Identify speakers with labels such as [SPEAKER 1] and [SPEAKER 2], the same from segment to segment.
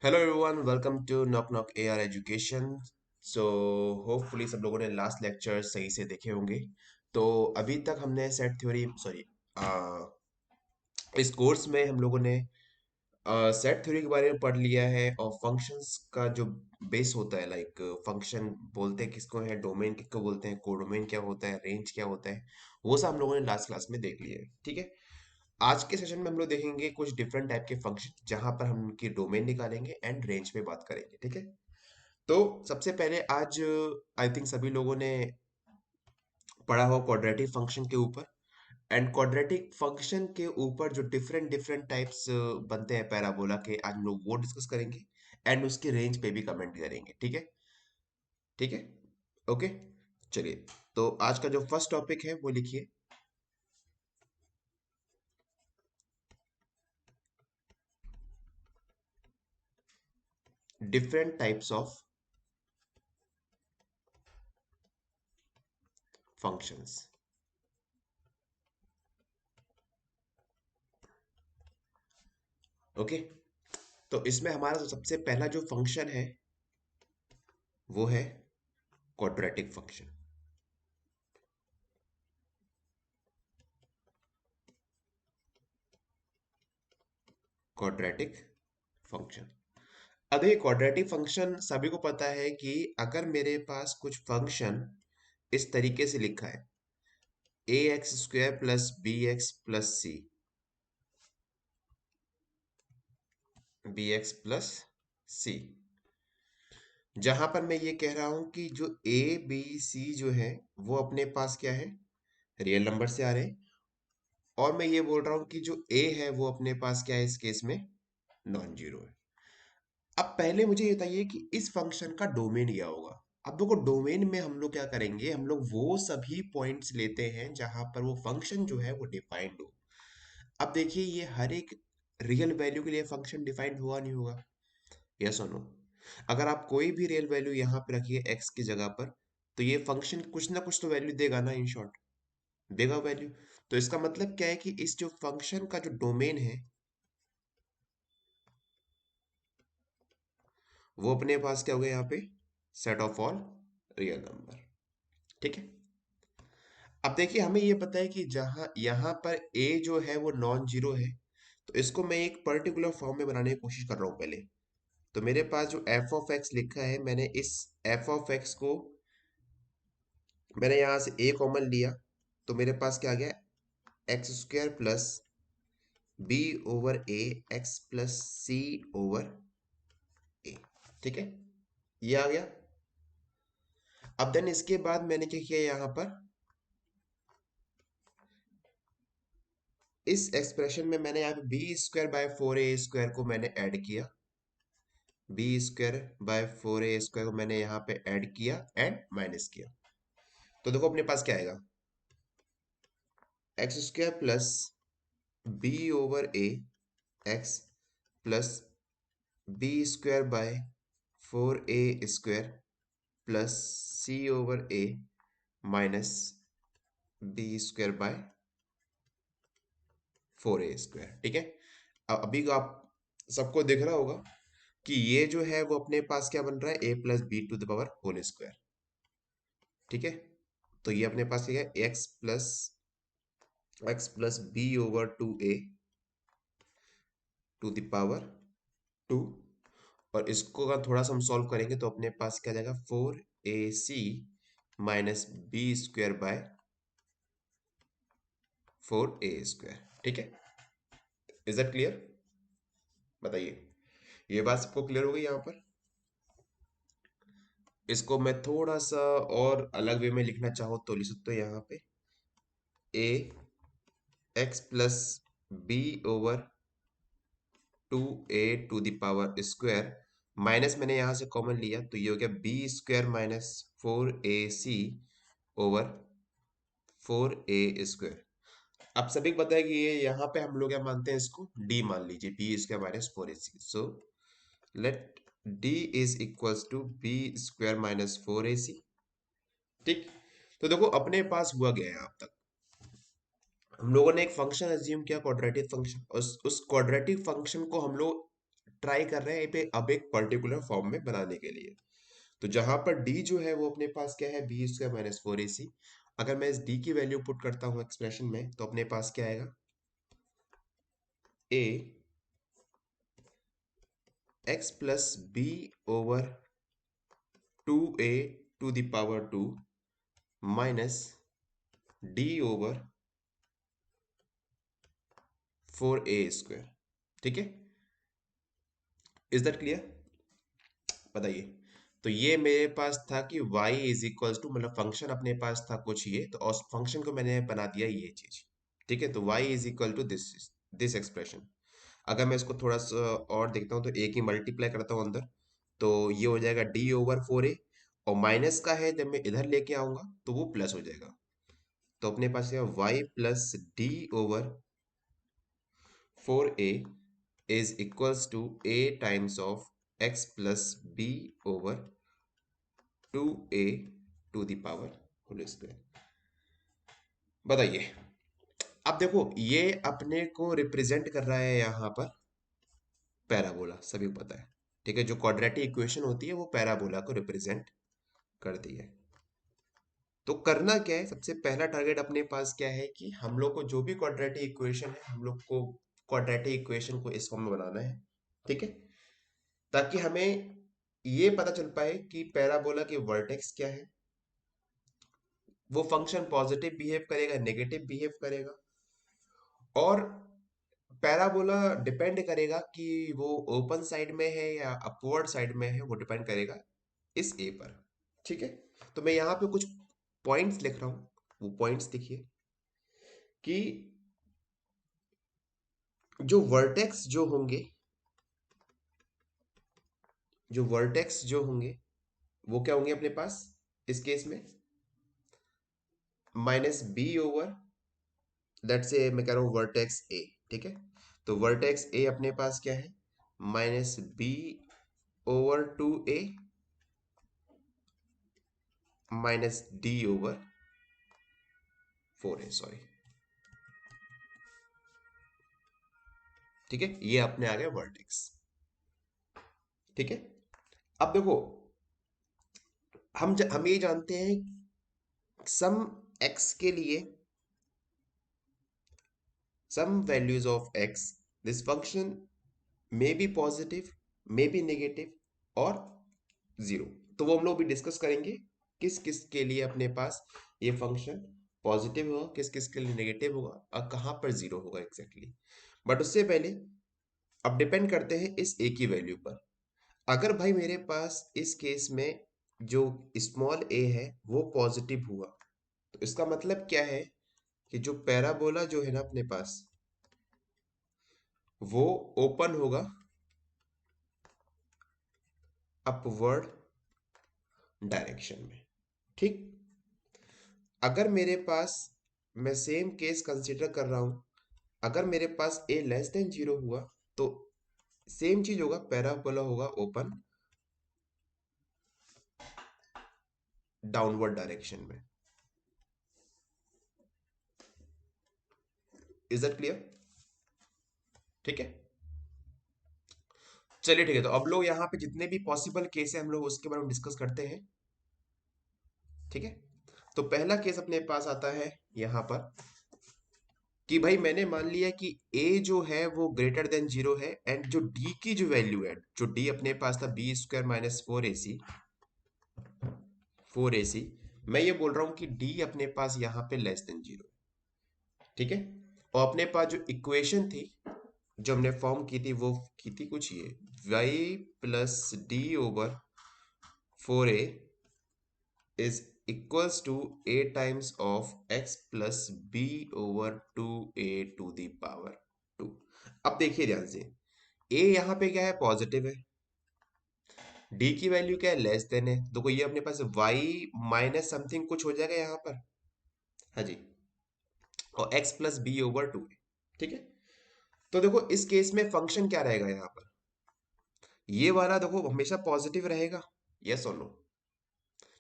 [SPEAKER 1] Hello everyone, welcome to knock knock AR education. So hopefully सब लोगों ने last lecture सही से देखे होंगे। तो अभी तक हमने सेट थ्योरी सॉरी इस कोर्स में हम लोगों ने सेट थ्योरी के बारे में पढ़ लिया है और फंक्शंस का जो बेस होता है, लाइक फंक्शन बोलते हैं किसको है, डोमेन किसको बोलते हैं, कोडोमेन क्या होता है, रेंज क्या होता है, वो सब हम लोगों ने लास्ट क्लास में देख लिया है। ठीक है। आज के सेशन में हम लोग देखेंगे कुछ डिफरेंट टाइप के फंक्शन जहां पर हम उनकी डोमेन निकालेंगे एंड रेंज पे बात करेंगे। ठीक है। तो सबसे पहले आज आई थिंक सभी लोगों ने पढ़ा हो क्वाड्रेटिक फंक्शन के ऊपर। एंड क्वाड्रेटिक फंक्शन के ऊपर जो डिफरेंट डिफरेंट टाइप्स बनते हैं पैराबोला के, आज हम लोग वो डिस्कस करेंगे एंड उसके रेंज पे भी कमेंट करेंगे। ठीक है। ठीक है। ओके। चलिए, तो आज का जो फर्स्ट टॉपिक है वो लिखिए, different types of functions. Okay. तो इसमें हमारा जो सबसे पहला जो फंक्शन है वो है क्वाड्रेटिक फंक्शन। Quadratic function. अब ये क्वाड्रेटिक फंक्शन सभी को पता है कि अगर मेरे पास कुछ फंक्शन इस तरीके से लिखा है, a x square plus b x plus c, b x plus c, जहां पर मैं ये कह रहा हूं कि जो ए बी सी जो है वो अपने पास क्या है, रियल नंबर से आ रहे हैं। और मैं ये बोल रहा हूं कि जो ए है वो अपने पास क्या है, इस केस में नॉन जीरो है। अब पहले मुझे ये बताइए कि इस फंक्शन का डोमेन क्या होगा। अब देखो, डोमेन में हम लोग क्या करेंगे, हम लोग वो सभी पॉइंट्स लेते हैं जहां पर वो फंक्शन जो है वो डिफाइंड हो। अब देखिए, ये हर एक रियल वैल्यू के लिए फंक्शन डिफाइंड हुआ नहीं होगा, यस और नो। अगर आप कोई भी रियल वैल्यू यहाँ पे रखिए एक्स की जगह पर, तो ये फंक्शन कुछ ना कुछ तो वैल्यू देगा ना, इन शॉर्ट देगा वैल्यू। तो इसका मतलब क्या है कि इस जो फंक्शन का जो डोमेन है वो अपने पास क्या हो गया यहाँ पे, set of all real number. ठीक है। अब देखिए, हमें ये पता है कि जहां यहाँ पर a जो है वो नॉन जीरो है, तो इसको मैं एक पर्टिकुलर फॉर्म में बनाने की कोशिश कर रहा हूं पहले। तो मेरे पास जो f ऑफ x लिखा है, मैंने इस f ऑफ x को मैंने यहां से a कॉमन लिया, तो मेरे पास क्या आ गया, x square plus b over a x plus c over a. ठीक है, ये आ गया। अब देन इसके बाद मैंने क्या किया, यहां पर इस एक्सप्रेशन में मैंने यहाँ पे B square by four A square को मैंने ऐड किया, B square by four A square को मैंने यहाँ पे ऐड किया एंड माइनस किया। तो देखो अपने पास क्या आएगा, x square plus b over a x plus b square by four A square plus c over a minus b square by four A square. ठीक है। अब अभी को आप सबको दिख रहा होगा कि ये जो है वो अपने पास क्या बन रहा है, a plus b to the power whole square. ठीक है। तो ये अपने पास क्या है, x plus b over two a to the power two. और इसको अगर थोड़ा सा हम सॉल्व करेंगे तो अपने पास क्या जाएगा, four a c minus b square by four A square. ठीक है। Is that clear? बताइए, ये बात सबको क्लियर हो गई यहाँ पर? इसको मैं थोड़ा सा और अलग वे में लिखना चाहूँ तो लिख सकते हो यहाँ पे, a x plus b over two a to the power square, minus मैंने यहां से कॉमन लिया तो ये हो गया b square minus four a c over four A square. अब सभी को पता है कि ये यहाँ पे हम लोग क्या मानते हैं, इसको डी मान लीजिए, b square minus four a c. So let D is equals to b square minus four a c. ठीक। तो देखो अपने पास हुआ गया है अब तक, हम लोगों ने एक फंक्शन अज्यूम किया क्वाड्रेटिक फंक्शन, उस क्वाड्रेटिक फंक्शन को हम लोग ट्राई कर रहे हैं अब एक पर्टिकुलर फॉर्म में बनाने के लिए। तो जहां पर डी जो है वो अपने पास क्या है, B square minus four a सी। अगर मैं इस डी की वैल्यू पुट करता हूं एक्सप्रेशन में तो अपने पास क्या आएगा, a x plus b over two a to the power two minus D over four A square. ठीक है, इज दैट क्लियर? बताइए। तो ये मेरे पास था कि y इज इक्वल्स टू, मतलब फंक्शन अपने पास था कुछ ये, तो उस फंक्शन को मैंने बना दिया ये चीज। ठीक है, तो y is equal to this expression. अगर मैं इसको थोड़ा सा और देखता हूँ तो a की मल्टीप्लाई करता हूँ अंदर, तो ये हो जाएगा d ओवर फोर ए, और माइनस का है जब मैं इधर लेके आऊंगा तो वो प्लस हो जाएगा। तो अपने पास ये y plus d over four a is equals to a times of x plus b over two a to the power whole square. बताइए। अब देखो ये अपने को रिप्रेजेंट कर रहा है यहाँ पर पैराबोला, सभी को पता है। ठीक है, जो क्वाड्रेटिक इक्वेशन होती है वो पैराबोला को रिप्रेजेंट करती है। तो करना क्या है, सबसे पहला टारगेट अपने पास क्या है कि हम लोग को जो भी क्वाड्रेटिक इक्वेशन है, हम लोग को क्वाड्रेटिक इक्वेशन को इस फॉर्म में बनाना है। ठीक है, ताकि हमें ये पता चल पाए कि पैराबोला की वर्टेक्स क्या है, वो फंक्शन पॉजिटिव बिहेव करेगा नेगेटिव बिहेव करेगा, और पैराबोला डिपेंड करेगा कि वो ओपन साइड में है या अपवर्ड साइड में है, वो डिपेंड करेगा इस ए पर। ठीक है, तो मैं यहाँ पे कुछ पॉइंट्स लिख रहा हूँ, वो पॉइंट्स देखिए कि जो वर्टेक्स जो होंगे, वो क्या होंगे अपने पास इस केस में, minus b over, let's say मैं कह रहा हूँ वर्टेक्स ए। ठीक है, तो वर्टेक्स ए अपने पास क्या है, minus b over two a minus D over four a, sorry. ठीक है, ये अपने आ गए वर्टेक्स। ठीक है, अब देखो हम ये जानते हैं सम एक्स के लिए, some values of x, this function may be positive, may be negative और जीरो। तो वो हम लोग भी डिस्कस करेंगे किस किस के लिए अपने पास ये फंक्शन पॉजिटिव होगा, किस किस के लिए नेगेटिव होगा, और कहां पर जीरो होगा एग्जैक्टली। बट उससे पहले अब डिपेंड करते हैं इस ए की वैल्यू पर। अगर भाई मेरे पास इस केस में जो स्मॉल ए है वो पॉजिटिव हुआ, तो इसका मतलब क्या है कि जो पैराबोला जो है ना अपने पास, वो ओपन होगा अपवर्ड डायरेक्शन में। ठीक, अगर मेरे पास, मैं सेम केस कंसीडर कर रहा हूं, अगर मेरे पास ए लेस देन जीरो हुआ तो सेम चीज होगा, पैराबोला होगा ओपन डाउनवर्ड डायरेक्शन में। Is that clear? ठीक है, चलिए ठीक है, तो अब लोग यहाँ पे जितने भी पॉसिबल केस है हम लोग उसके बारे में डिस्कस करते हैं। ठीक है, तो पहला केस अपने पास आता है यहाँ पर कि भाई मैंने मान लिया कि a जो है वो ग्रेटर देन जीरो है, एंड जो d की जो वैल्यू है, जो d अपने पास था B square minus four a सी, मैं ये बोल रहा हूं कि d अपने पास यहाँ पे लेस देन जीरो। ठीक है, और अपने पास जो इक्वेशन थी जो हमने फॉर्म की थी वो की थी कुछ ये, y plus d over four A is equals to a times of x plus b over 2a to the power 2। अब देखिए ध्यान से, a यहाँ पे क्या है, पॉजिटिव है, d की वैल्यू क्या है, लेस देन है, तो ये अपने पास y माइनस समथिंग कुछ हो जाएगा यहाँ पर। हाँ जी, और x plus b over two है। ठीक है, तो देखो इस केस में फंक्शन क्या रहेगा यहाँ पर, ये वाला देखो हमेशा पॉजिटिव रहेगा, यस और नो,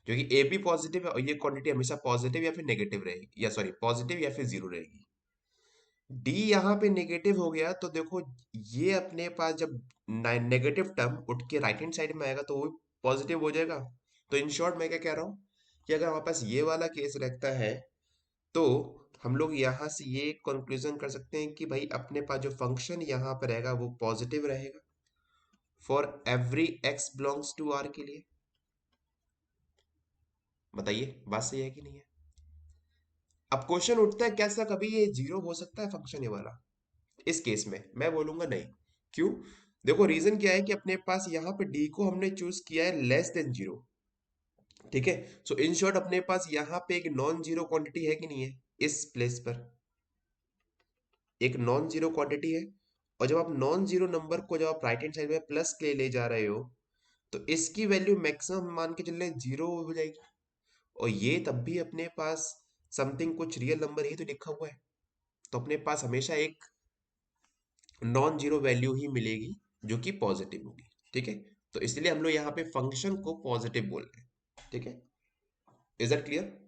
[SPEAKER 1] क्योंकि ए भी पॉजिटिव है और ये क्वांटिटी हमेशा पॉजिटिव या फिर नेगेटिव रहेगी, या सॉरी पॉजिटिव या फिर जीरो रहेगी। डी यहाँ पे नेगेटिव हो गया तो देखो, ये अपने पास जब नेगेटिव टर्म उठ के राइट हैंड साइड में आएगा तो वो पॉजिटिव हो जाएगा। तो इन शॉर्ट मैं क्या कह रहा हूँ कि अगर हमारे पास ये वाला केस रहता है तो हम लोग यहाँ से ये कंक्लूजन कर सकते हैं कि भाई अपने पास जो फंक्शन यहाँ पर रहेगा वो पॉजिटिव रहेगा for every x belongs to R के लिए। बताइए बात सही है कि नहीं है? अब क्वेश्चन उठता है कैसा, कभी ये जीरो हो सकता है फंक्शन ये वाला? इस केस में मैं बोलूंगा नहीं। क्यों? देखो रीजन क्या है कि अपने पास यहाँ पे डी को हमने चूज किया है लेस देन जीरो। ठीक है, सो इन शॉर्ट अपने पास यहाँ पे एक नॉन जीरो क्वांटिटी है कि नहीं है? इस प्लेस पर एक नॉन जीरो क्वांटिटी है, और जब आप नॉन जीरो नंबर को जब आप राइट हैंड साइड में प्लस के ले जा रहे हो तो इसकी वैल्यू मैक्सिमम मान के चल रहे जीरो हो जाएगी। और ये तब भी अपने पास समथिंग कुछ रियल नंबर ही तो लिखा हुआ है, तो अपने पास हमेशा एक नॉन जीरो वैल्यू ही मिलेगी जो कि पॉजिटिव होगी। ठीक है, तो इसलिए हम लोग यहाँ पे फंक्शन को पॉजिटिव बोल रहे हैं। ठीक है, इज दैट क्लियर?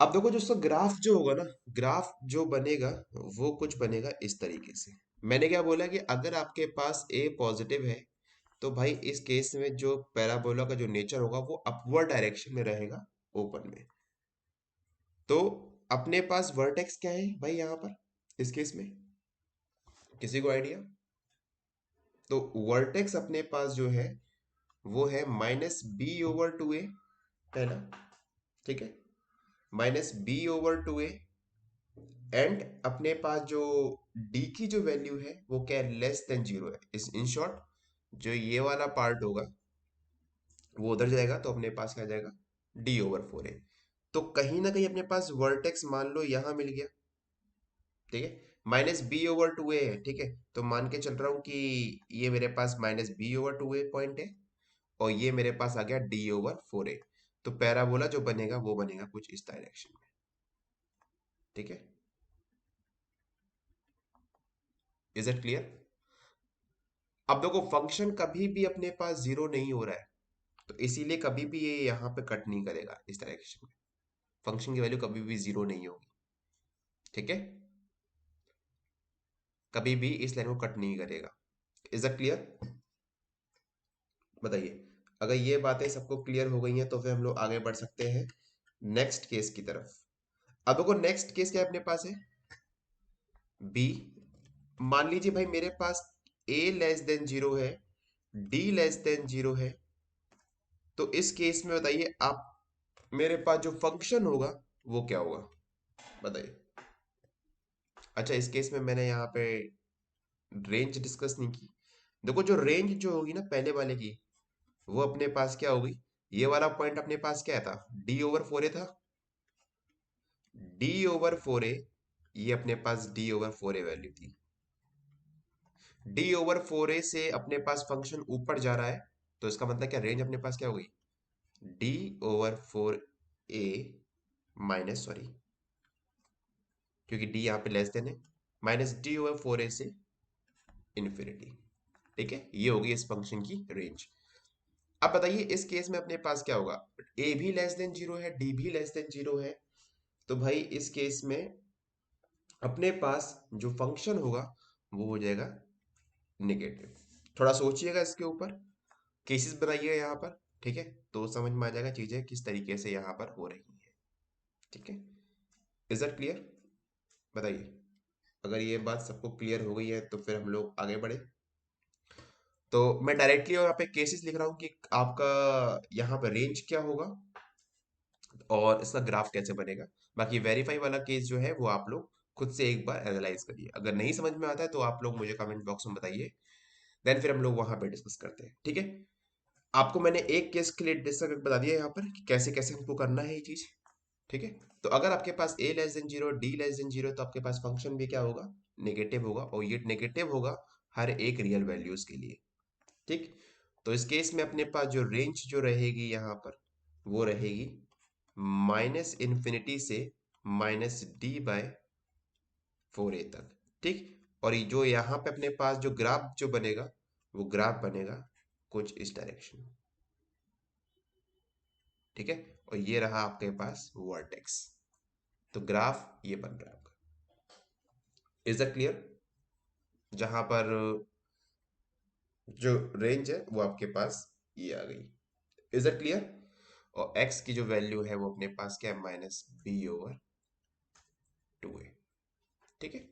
[SPEAKER 1] अब देखो जो उसका ग्राफ जो होगा ना, ग्राफ जो बनेगा वो कुछ बनेगा इस तरीके से। मैंने क्या बोला कि अगर आपके पास ए पॉजिटिव है तो भाई इस केस में जो पैराबोला का जो नेचर होगा वो अपवर्ड डायरेक्शन में रहेगा, ओपन में। तो अपने पास वर्टेक्स क्या है भाई यहाँ पर इस केस में? किसी को आइडिया? तो वर्टेक्स अपने पास जो है वो है -b/2a, पहला। ठीक है, -b/2a, एंड अपने पास जो d की जो वैल्यू है वो क्या है? लेस देन जीरो है। इस इन शॉर्ट जो ये वाला पार्ट होगा वो उधर जाएगा तो अपने पास क्या आ जाएगा? d/4a। तो कहीं ना कहीं अपने पास वर्टेक्स मान लो यहाँ मिल गया। ठीक है, -b/2a है। ठीक है, तो मान के चल रहा हूँ कि ये मेरे पास -b/2a पॉइंट है और ये मेरे पास आ गया d/4a। तो पैराबोला जो बनेगा वो बनेगा कुछ इस डायरेक्शन में। ठीक है, इज इट क्लियर? अब देखो फंक्शन कभी भी अपने पास जीरो नहीं हो रहा है, तो इसीलिए कभी भी ये यहाँ पे कट नहीं करेगा इस डायरेक्शन में। फंक्शन की वैल्यू कभी भी जीरो नहीं होगी। ठीक है, कभी भी इस लाइन को कट नहीं करेगा। Is it clear? बताइए, अगर ये बातें सबको क्लियर हो गई हैं तो फिर हम लोग आगे बढ़ सकते हैं नेक्स्ट केस की तरफ। अब देखो नेक्स्ट केस क्या अपने पास है? बी। मान लीजिए भाई मेरे पास a लेस देन जीरो है, d लेस देन जीरो है। तो इस केस में बताइए आप, मेरे पास जो फंक्शन होगा वो क्या होगा? बताइए। अच्छा, इस केस में मैंने यहाँ पे रेंज डिस्कस नहीं की। देखो जो रेंज जो होगी ना पहले वाले की, वो अपने पास क्या होगी? ये वाला पॉइंट अपने पास क्या था? d/4a था। d/4a, ये अपने पास d/4a वैल्यू थी। d/4a से अपने पास फंक्शन ऊपर जा रहा है, तो इसका मतलब क्या रेंज अपने पास क्या हो गई? d/4a माइनस, सॉरी क्योंकि d यहाँ पे लेस देन है, -d/4a से इन्फिनिटी। ठीक है, ये होगी इस फंक्शन की रेंज। अब बताइए इस केस में अपने पास क्या होगा? a भी लेस देन जीरो है, d भी लेस देन जीरो है। तो भाई इस केस में अपने पास जो फंक्शन होगा वो हो जाएगा नेगेटिव। थोड़ा सोचिएगा इसके ऊपर, केसेस बनाइएगा यहाँ पर। ठीक है, तो समझ में आ जाएगा चीजें किस तरीके से यहाँ पर हो रही हैं। ठीक है, इज दैट क्लियर? बताइए, अगर ये बात सबको क्लियर हो गई है तो फिर हम लोग आगे बढ़े। तो मैं डायरेक्टली यहाँ पे केसेस लिख रहा हूँ कि आपका यहाँ पर रेंज क्या होगा और इसका ग्राफ कैसे बनेगा। बाकी वेरीफाई वाला केस जो है वो आप लोग खुद से एक बार एनालाइज करिए। अगर नहीं समझ में आता है तो आप लोग मुझे कमेंट बॉक्स में बताइए, देन फिर हम लोग वहां पे डिस्कस करते हैं। ठीक है, आपको मैंने एक केस के लिए डिस्कस बता दिया यहाँ पर कि कैसे कैसे हमको करना है ये चीज। ठीक है, तो अगर आपके पास a less than zero, d less than zero, तो आपके पास फंक्शन भी क्या होगा? नेगेटिव होगा, और ये नेगेटिव होगा हर एक रियल वैल्यूज के लिए। ठीक, तो इस केस में अपने पास जो रेंज जो रहेगी यहाँ पर वो रहेगी -∞ से -d/4a तक। ठीक, और ये जो यहाँ पे अपने पास जो ग्राफ जो बनेगा वो ग्राफ बनेगा कुछ इस डायरेक्शन में। ठीक है, और ये रहा आपके पास वर्टेक्स। तो ग्राफ ये बन रहा है आपका। Is that clear? जहां पर जो रेंज है वो आपके पास ये आ गई। Is that clear? और x की जो वैल्यू है वो अपने पास क्या है, -b/2a। ठीक है,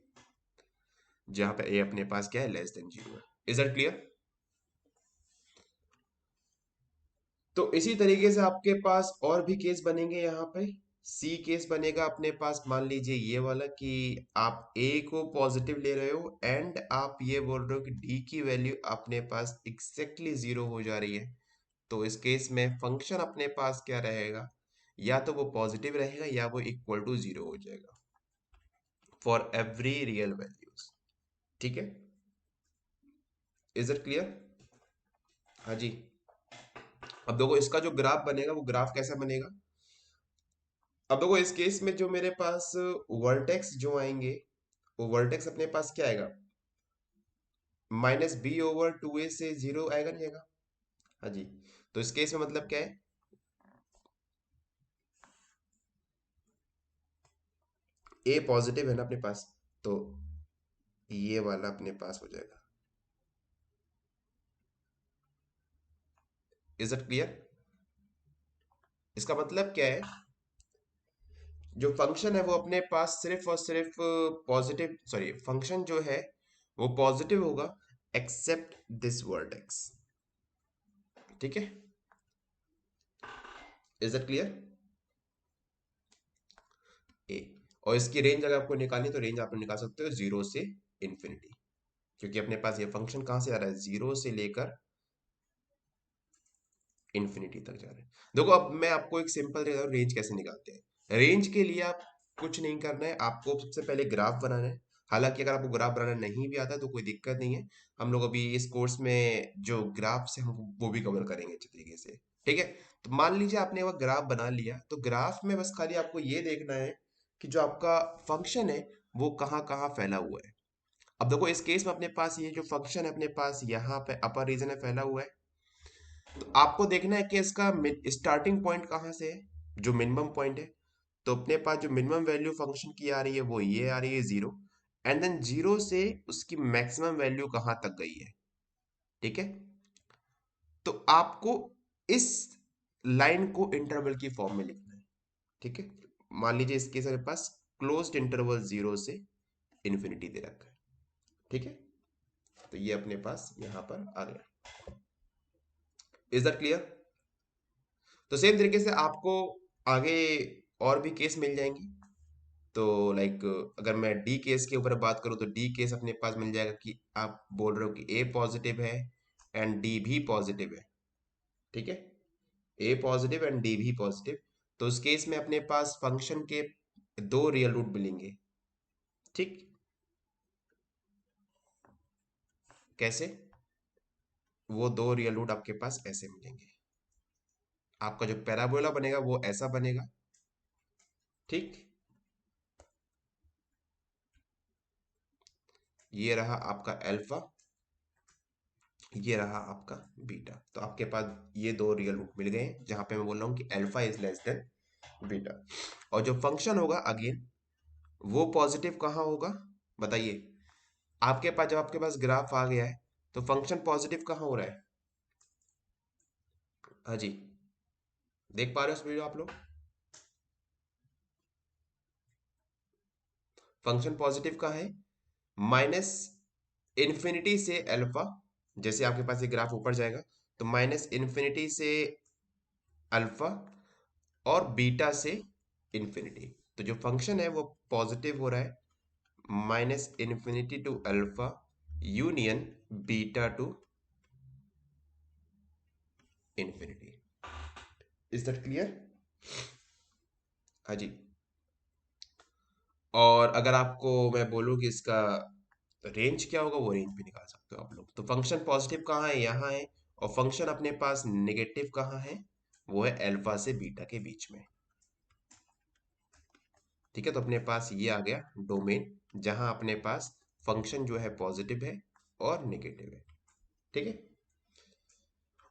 [SPEAKER 1] जहां पे a अपने पास क्या है, <0 है। Is that clear? तो इसी तरीके से आपके पास और भी केस बनेंगे। यहाँ पे सी केस बनेगा अपने पास, मान लीजिए ये वाला कि आप a को पॉजिटिव ले रहे हो एंड आप ये बोल रहे हो कि d की वैल्यू अपने पास एग्जैक्टली 0 हो जा रही है। तो इस केस में फंक्शन अपने पास क्या रहेगा, या तो वो पॉजिटिव रहेगा या वो इक्वल टू 0 हो जाएगा फॉर एवरी रियल वैल्यूज। ठीक है, इज इट क्लियर? हाँ जी। अब देखो इसका जो ग्राफ बनेगा वो ग्राफ कैसा बनेगा। अब देखो इस केस में जो मेरे पास वर्टेक्स जो आएंगे, वो वर्टेक्स अपने पास क्या आएगा, -b/2a से 0 आएगा, नहीं आएगा? हाँ जी। तो इस केस में मतलब क्या है, a पॉजिटिव है ना अपने पास, तो ये वाला अपने पास हो जाएगा। Is it clear? इसका मतलब क्या है, जो फंक्शन है वो अपने पास सिर्फ और सिर्फ पॉजिटिव, सॉरी फंक्शन जो है वो पॉजिटिव होगा एक्सेप्ट दिस वर्टेक्स। ठीक है, इज इट क्लियर? ए, और इसकी रेंज अगर आपको निकालनी तो रेंज आप निकाल सकते हो 0 से इन्फिनिटी, क्योंकि अपने पास ये फंक्शन कहां से आ रहा है, 0 से लेकर इन्फिनिटी तक जा रहा है। देखो अब मैं आपको एक सिंपल देता हूँ रेंज कैसे निकालते हैं। रेंज के लिए आप कुछ नहीं करना है, आपको सबसे पहले ग्राफ बनाना है। हालांकि अगर आपको ग्राफ बनाना नहीं भी आता तो कोई दिक्कत नहीं है, हम लोग अभी इस कोर्स में जो ग्राफ से हम वो भी कवर करेंगे अच्छे तरीके से। ठीक है, तो मान लीजिए आपने वो ग्राफ बना लिया, तो ग्राफ में बस खाली आपको ये देखना है कि जो आपका फंक्शन है वो कहाँ कहाँ फैला हुआ है। अब देखो इस केस में अपने पास ये जो फंक्शन है अपने पास यहाँ पे अपर रीजन में फैला हुआ है। तो आपको देखना है कि इसका स्टार्टिंग पॉइंट कहाँ से है, जो मिनिमम पॉइंट है। तो अपने पास जो मिनिमम वैल्यू फंक्शन की आ रही है वो ये आ रही है 0, एंड देन 0 से उसकी मैक्सिमम वैल्यू कहाँ तक गई है। ठीक है, तो आपको इस लाइन को इंटरवल की फॉर्म में लिखना है। ठीक है, मान लीजिए इसके मेरे पास क्लोज्ड इंटरवल 0 से इन्फिनिटी दे रखा है। ठीक है, तो ये अपने पास यहां पर आ गया। Is that clear? तो सेम तरीके से आपको आगे और भी केस मिल जाएंगे। तो लाइक अगर मैं डी केस के ऊपर बात करूं तो डी केस अपने पास मिल जाएगा कि आप बोल रहे हो कि ए पॉजिटिव है एंड डी भी पॉजिटिव है। ठीक है, ए पॉजिटिव एंड डी भी पॉजिटिव। तो उस केस में अपने पास फंक्शन के दो रियल रूट मिलेंगे। ठीक, कैसे? वो दो रियल रूट आपके पास ऐसे मिलेंगे। आपका जो पैराबोला बनेगा वो ऐसा बनेगा। ठीक, ये रहा आपका अल्फा, ये रहा आपका बीटा। तो आपके पास ये दो रियल रूट मिल गए हैं, जहां पे मैं बोल रहा हूँ कि alpha is less then beta. और जो फंक्शन होगा अगेन वो पॉजिटिव कहाँ होगा, बताइए। आपके पास जब आपके पास ग्राफ आ गया है तो फंक्शन पॉजिटिव कहाँ हो रहा है? हाँ जी, देख पा रहे हो उस वीडियो आप लोग? फंक्शन पॉजिटिव कहाँ है, माइनस इन्फिनिटी से अल्फा। जैसे आपके पास ये ग्राफ ऊपर जाएगा तो माइनस इन्फिनिटी से अल्फा और बीटा से इन्फिनिटी। तो जो फंक्शन है वो पॉजिटिव हो रहा है, minus infinity to alpha union beta to infinity. Is that clear? हाँ जी। और अगर आपको मैं बोलूँ कि इसका रेंज क्या होगा, वो रेंज भी निकाल सकते हो आप लोग। तो फंक्शन पॉजिटिव कहाँ है, यहाँ है। और फंक्शन अपने पास नेगेटिव कहाँ है, वो है अल्फा से बीटा के बीच में। ठीक है, तो अपने पास ये आ गया डोमेन, जहां अपने पास फंक्शन जो है पॉजिटिव है और नेगेटिव है। ठीक है,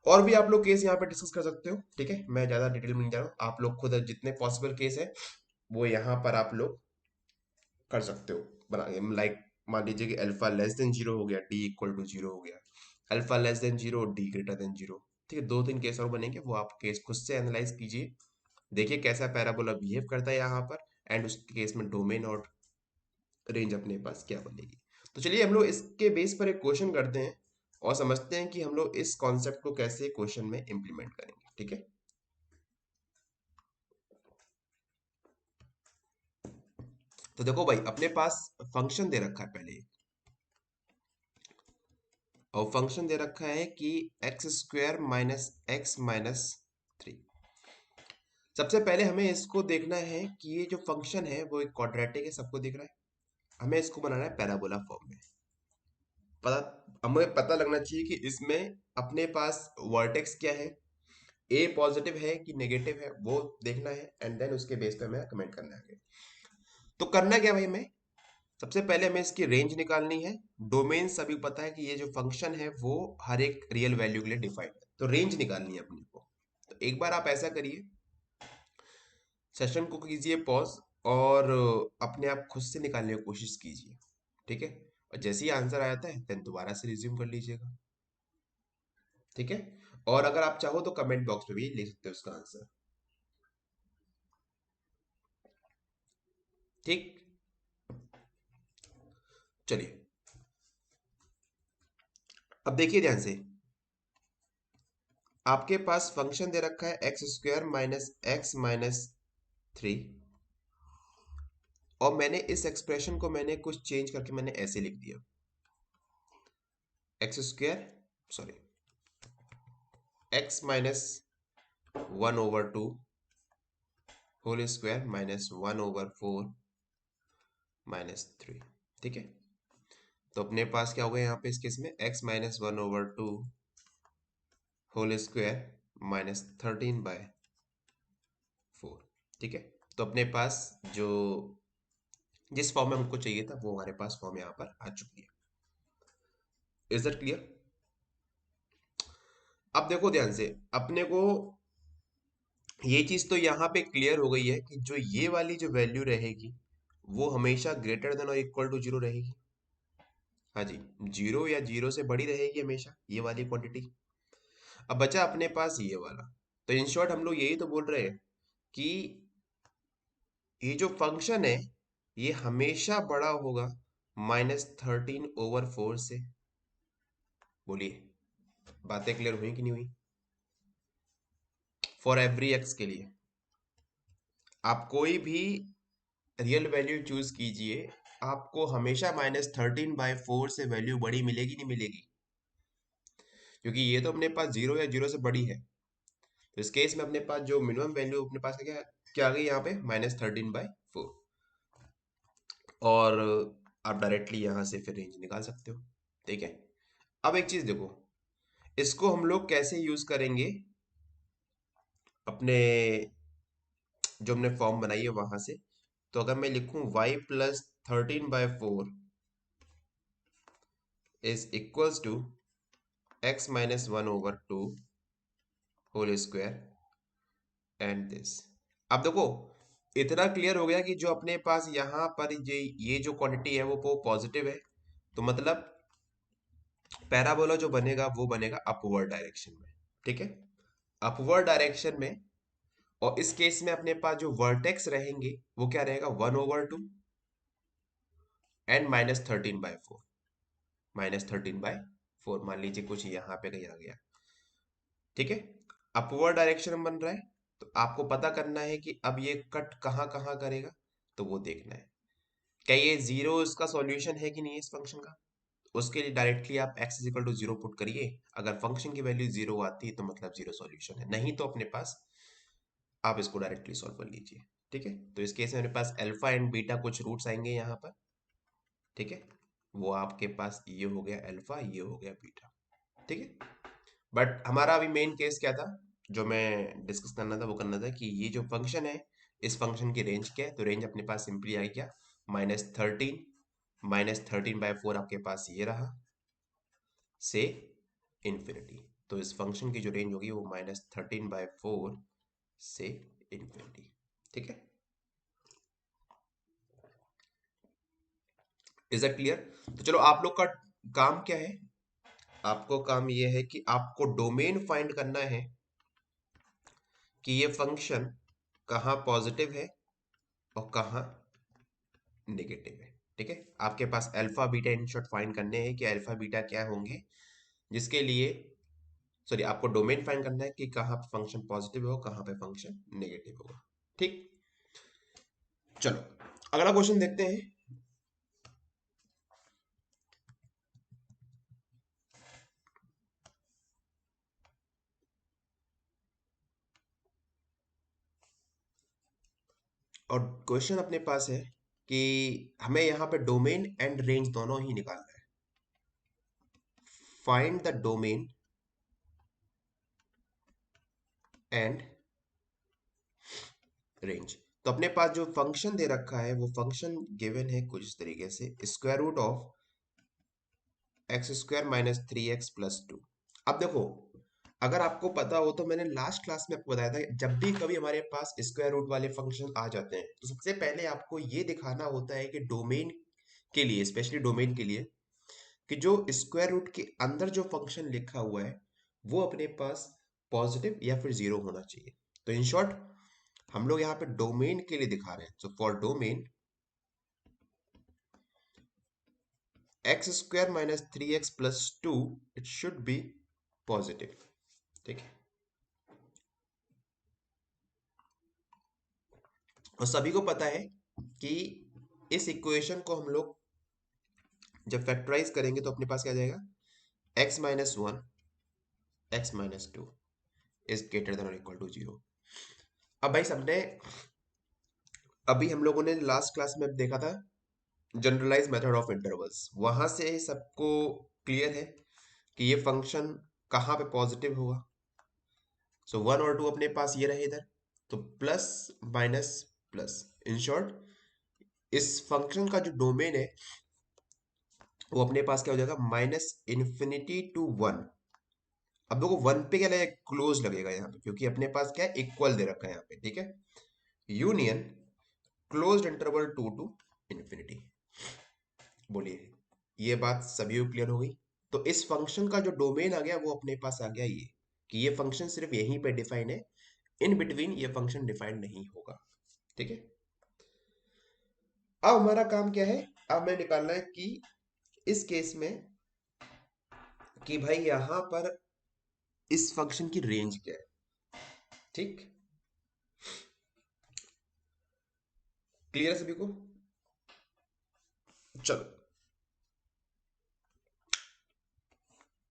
[SPEAKER 1] और भी आप लोग केस यहाँ पे डिस्कस कर सकते हो। ठीक है, मैं ज्यादा डिटेल में नहीं जा रहा हूँ, आप लोग खुद जितने पॉसिबल केस है वो यहाँ पर आप लोग कर सकते हो बना, लाइक मान लीजिए कि अल्फा लेस देन जीरो हो गया, डी इक्वल टू जीरो हो गया, alpha less than zero, D greater than zero. ठीक है, दो तीन केस और बनेंगे, वो आप केस खुद से एनालाइज कीजिए, देखिए कैसा पैराबोला बिहेव करता है यहाँ पर, एंड उस केस में डोमेन और रेंज अपने पास क्या बनेगी। तो चलिए हम लोग इसके बेस पर एक क्वेश्चन करते हैं और समझते हैं कि हम लोग इस कॉन्सेप्ट को कैसे क्वेश्चन में इंप्लीमेंट करेंगे। ठीक है, तो देखो भाई, अपने पास फंक्शन दे रखा है पहले, और फंक्शन दे रखा है कि x square minus x minus three. सबसे पहले हमें इसको देखना है कि ये जो फंक्शन है वो एक क्वाड्रेटिक है, सबको दिख रहा है। हमें इसको बनाना है पैराबोला फॉर्म में। पता हमें पता लगना चाहिए कि इसमें अपने पास वर्टेक्स क्या है, ए पॉजिटिव है कि नेगेटिव है, वो देखना है, एंड देन उसके बेस पे हमें कमेंट करना है। तो करना क्या भाई, हमें सबसे पहले हमें इसकी रेंज निकालनी है। डोमेन सभी पता है कि ये जो फंक्शन है वो हर एक रियल वैल्यू के लिए डिफाइंड है, तो रेंज निकालनी है अपने को। तो एक बार आप ऐसा करिए, सेशन को कीजिए पॉज, और अपने आप खुद से निकालने की कोशिश कीजिए। ठीक है, और जैसे ही आंसर आ जाता है देन दोबारा से रिज्यूम कर लीजिएगा। ठीक है, और अगर आप चाहो तो कमेंट बॉक्स में भी लिख सकते हो उसका आंसर। ठीक, चलिए अब देखिए ध्यान से, आपके पास फंक्शन दे रखा है x square minus x minus three, और मैंने इस एक्सप्रेशन को मैंने कुछ चेंज करके मैंने ऐसे लिख दिया, x square, sorry, x minus one over two whole square minus one over four minus three. ठीक है, तो अपने पास क्या हो गया यहाँ पे इस केस में, x minus one over two whole square minus thirteen by four. ठीक है, तो अपने पास जो जिस फॉर्म में हमको चाहिए था वो हमारे पास फॉर्म यहाँ पर आ चुकी है। Is that clear? अब देखो ध्यान से, अपने को ये चीज तो यहाँ पे क्लियर हो गई है कि जो ये वाली जो वैल्यू रहेगी वो हमेशा ग्रेटर देन और इक्वल टू जीरो रहेगी। हाँ जी, जीरो या जीरो से बड़ी रहेगी हमेशा ये वाली क्वांटिटी। अब बचा अपने पास ये वाला, तो इन शॉर्ट हम लोग यही तो बोल रहे हैं कि ये जो फंक्शन है ये हमेशा बड़ा होगा -13/4 से। बोलिए, बातें क्लियर हुई कि नहीं हुई? फॉर एवरी एक्स के लिए आप कोई भी रियल वैल्यू चूज कीजिए, आपको हमेशा -13/4 से वैल्यू बड़ी मिलेगी, नहीं मिलेगी? क्योंकि ये तो अपने पास जीरो या जीरो से बड़ी है, तो इस केस में अपने पास जो मिनिमम वैल्यू अपने पास क्या क्या आ गई यहाँ पे, -13/4। और आप डायरेक्टली यहाँ से फिर रेंज निकाल सकते हो। ठीक है, अब एक चीज देखो, इसको हम लोग कैसे यूज करेंगे अपने जो हमने फॉर्म बनाई है वहां से। तो अगर मैं लिखूं y+13/4 is equals to x-1/2 whole square and this. अब देखो, इतना क्लियर हो गया कि जो अपने पास यहाँ पर ये जो क्वांटिटी है वो पॉजिटिव है, तो मतलब पैराबोला जो बनेगा वो बनेगा अपवर्ड डायरेक्शन में। ठीक है, अपवर्ड डायरेक्शन में, और इस केस में अपने पास जो वर्टेक्स रहेंगे वो क्या रहेगा, 1/2 एंड -13/4। -13/4 मान लीजिए कुछ यहाँ पे कहीं आ गया। ठीक है, अपवर्ड डायरेक्शन में बन रहा है, तो आपको पता करना है कि अब ये कट कहाँ कहाँ करेगा, तो वो देखना है। क्या ये जीरो इसका सॉल्यूशन है कि नहीं है इस फंक्शन का? उसके लिए डायरेक्टली आप x is equal to zero put करिए। अगर फंक्शन की वैल्यू जीरो आती है तो मतलब जीरो सॉल्यूशन है, नहीं तो अपने पास आप इसको डायरेक्टली सॉल्व कर लीजिए। ठीक है, तो इस केस में मेरे पास अल्फा एंड बीटा कुछ रूट्स आएंगे यहाँ पर। ठीक है, वो आपके पास ये हो गया अल्फा, ये हो गया बीटा। ठीक है, बट हमारा अभी मेन केस क्या था, जो मैं डिस्कस करना था वो करना था कि ये जो फंक्शन है इस फंक्शन की रेंज क्या है। तो रेंज अपने पास सिंपली आई क्या, -13, -13/4 आपके पास ये रहा से इन्फिनिटी। तो इस फंक्शन की जो रेंज होगी वो -13/4 से इन्फिनिटी। ठीक है, इज दैट क्लियर? तो चलो, आप लोग का काम क्या है? आपको काम ये है कि आपको डोमेन फाइंड करना है कि ये फंक्शन कहाँ पॉजिटिव है और कहाँ नेगेटिव है। ठीक है, आपके पास alpha beta in short find करने हैं कि अल्फा बीटा क्या होंगे, जिसके लिए सॉरी आपको डोमेन फाइंड करना है कि कहाँ पे फंक्शन पॉजिटिव हो, कहाँ पे फंक्शन नेगेटिव होगा। ठीक, चलो अगला क्वेश्चन देखते हैं। और क्वेश्चन अपने पास है कि हमें यहाँ पे डोमेन एंड रेंज दोनों ही निकालना है। Find the domain and range. तो अपने पास जो फंक्शन दे रखा है वो फंक्शन गिवन है कुछ इस तरीके से, square root of x square minus three x plus two. अब देखो, अगर आपको पता हो तो मैंने लास्ट क्लास में आपको बताया था, जब भी कभी हमारे पास स्क्वायर रूट वाले फंक्शन आ जाते हैं तो सबसे पहले आपको ये दिखाना होता है कि डोमेन के लिए, स्पेशली डोमेन के लिए, कि जो स्क्वायर रूट के अंदर जो फंक्शन लिखा हुआ है वो अपने पास पॉजिटिव या फिर जीरो होना चाहिए। तो इन शॉर्ट हम लोग यहाँ पे डोमेन के लिए दिखा रहे हैं। So for domain x square minus three x plus to, it should be positive. ठीक है, और सभी को पता है कि इस इक्वेशन को हम लोग जब फैक्टराइज करेंगे तो अपने पास क्या आ जाएगा, x minus one x minus two is greater than और इक्वल टू जीरो। अब भाई सबने, अभी हम लोगों ने लास्ट क्लास में देखा था जनरलाइज मेथड ऑफ इंटरवल्स, वहां से ही सबको क्लियर है कि ये फंक्शन कहाँ पे पॉजिटिव होगा। सो वन और टू अपने पास ये रहे इधर, तो plus minus plus, in short इस फंक्शन का जो डोमेन है वो अपने पास क्या हो जाएगा, माइनस इन्फिनिटी टू वन। अब देखो वन पे क्या लगेगा, क्लोज लगेगा यहाँ पे, क्योंकि अपने पास क्या है, इक्वल दे रखा है यहाँ पे। ठीक है, union closed interval two to infinity. बोलिए, ये बात सभी को क्लियर हो गई? तो इस फंक्शन का जो डोमेन आ गया वो अपने पास आ गया ये, कि ये फंक्शन सिर्फ यहीं पे डिफाइन है, इन बिटवीन ये फंक्शन डिफाइन नहीं होगा। ठीक है, अब हमारा काम क्या है, अब हमें निकालना है कि इस केस में कि भाई यहां पर इस फंक्शन की रेंज क्या है। ठीक, क्लियर है सभी को? चलो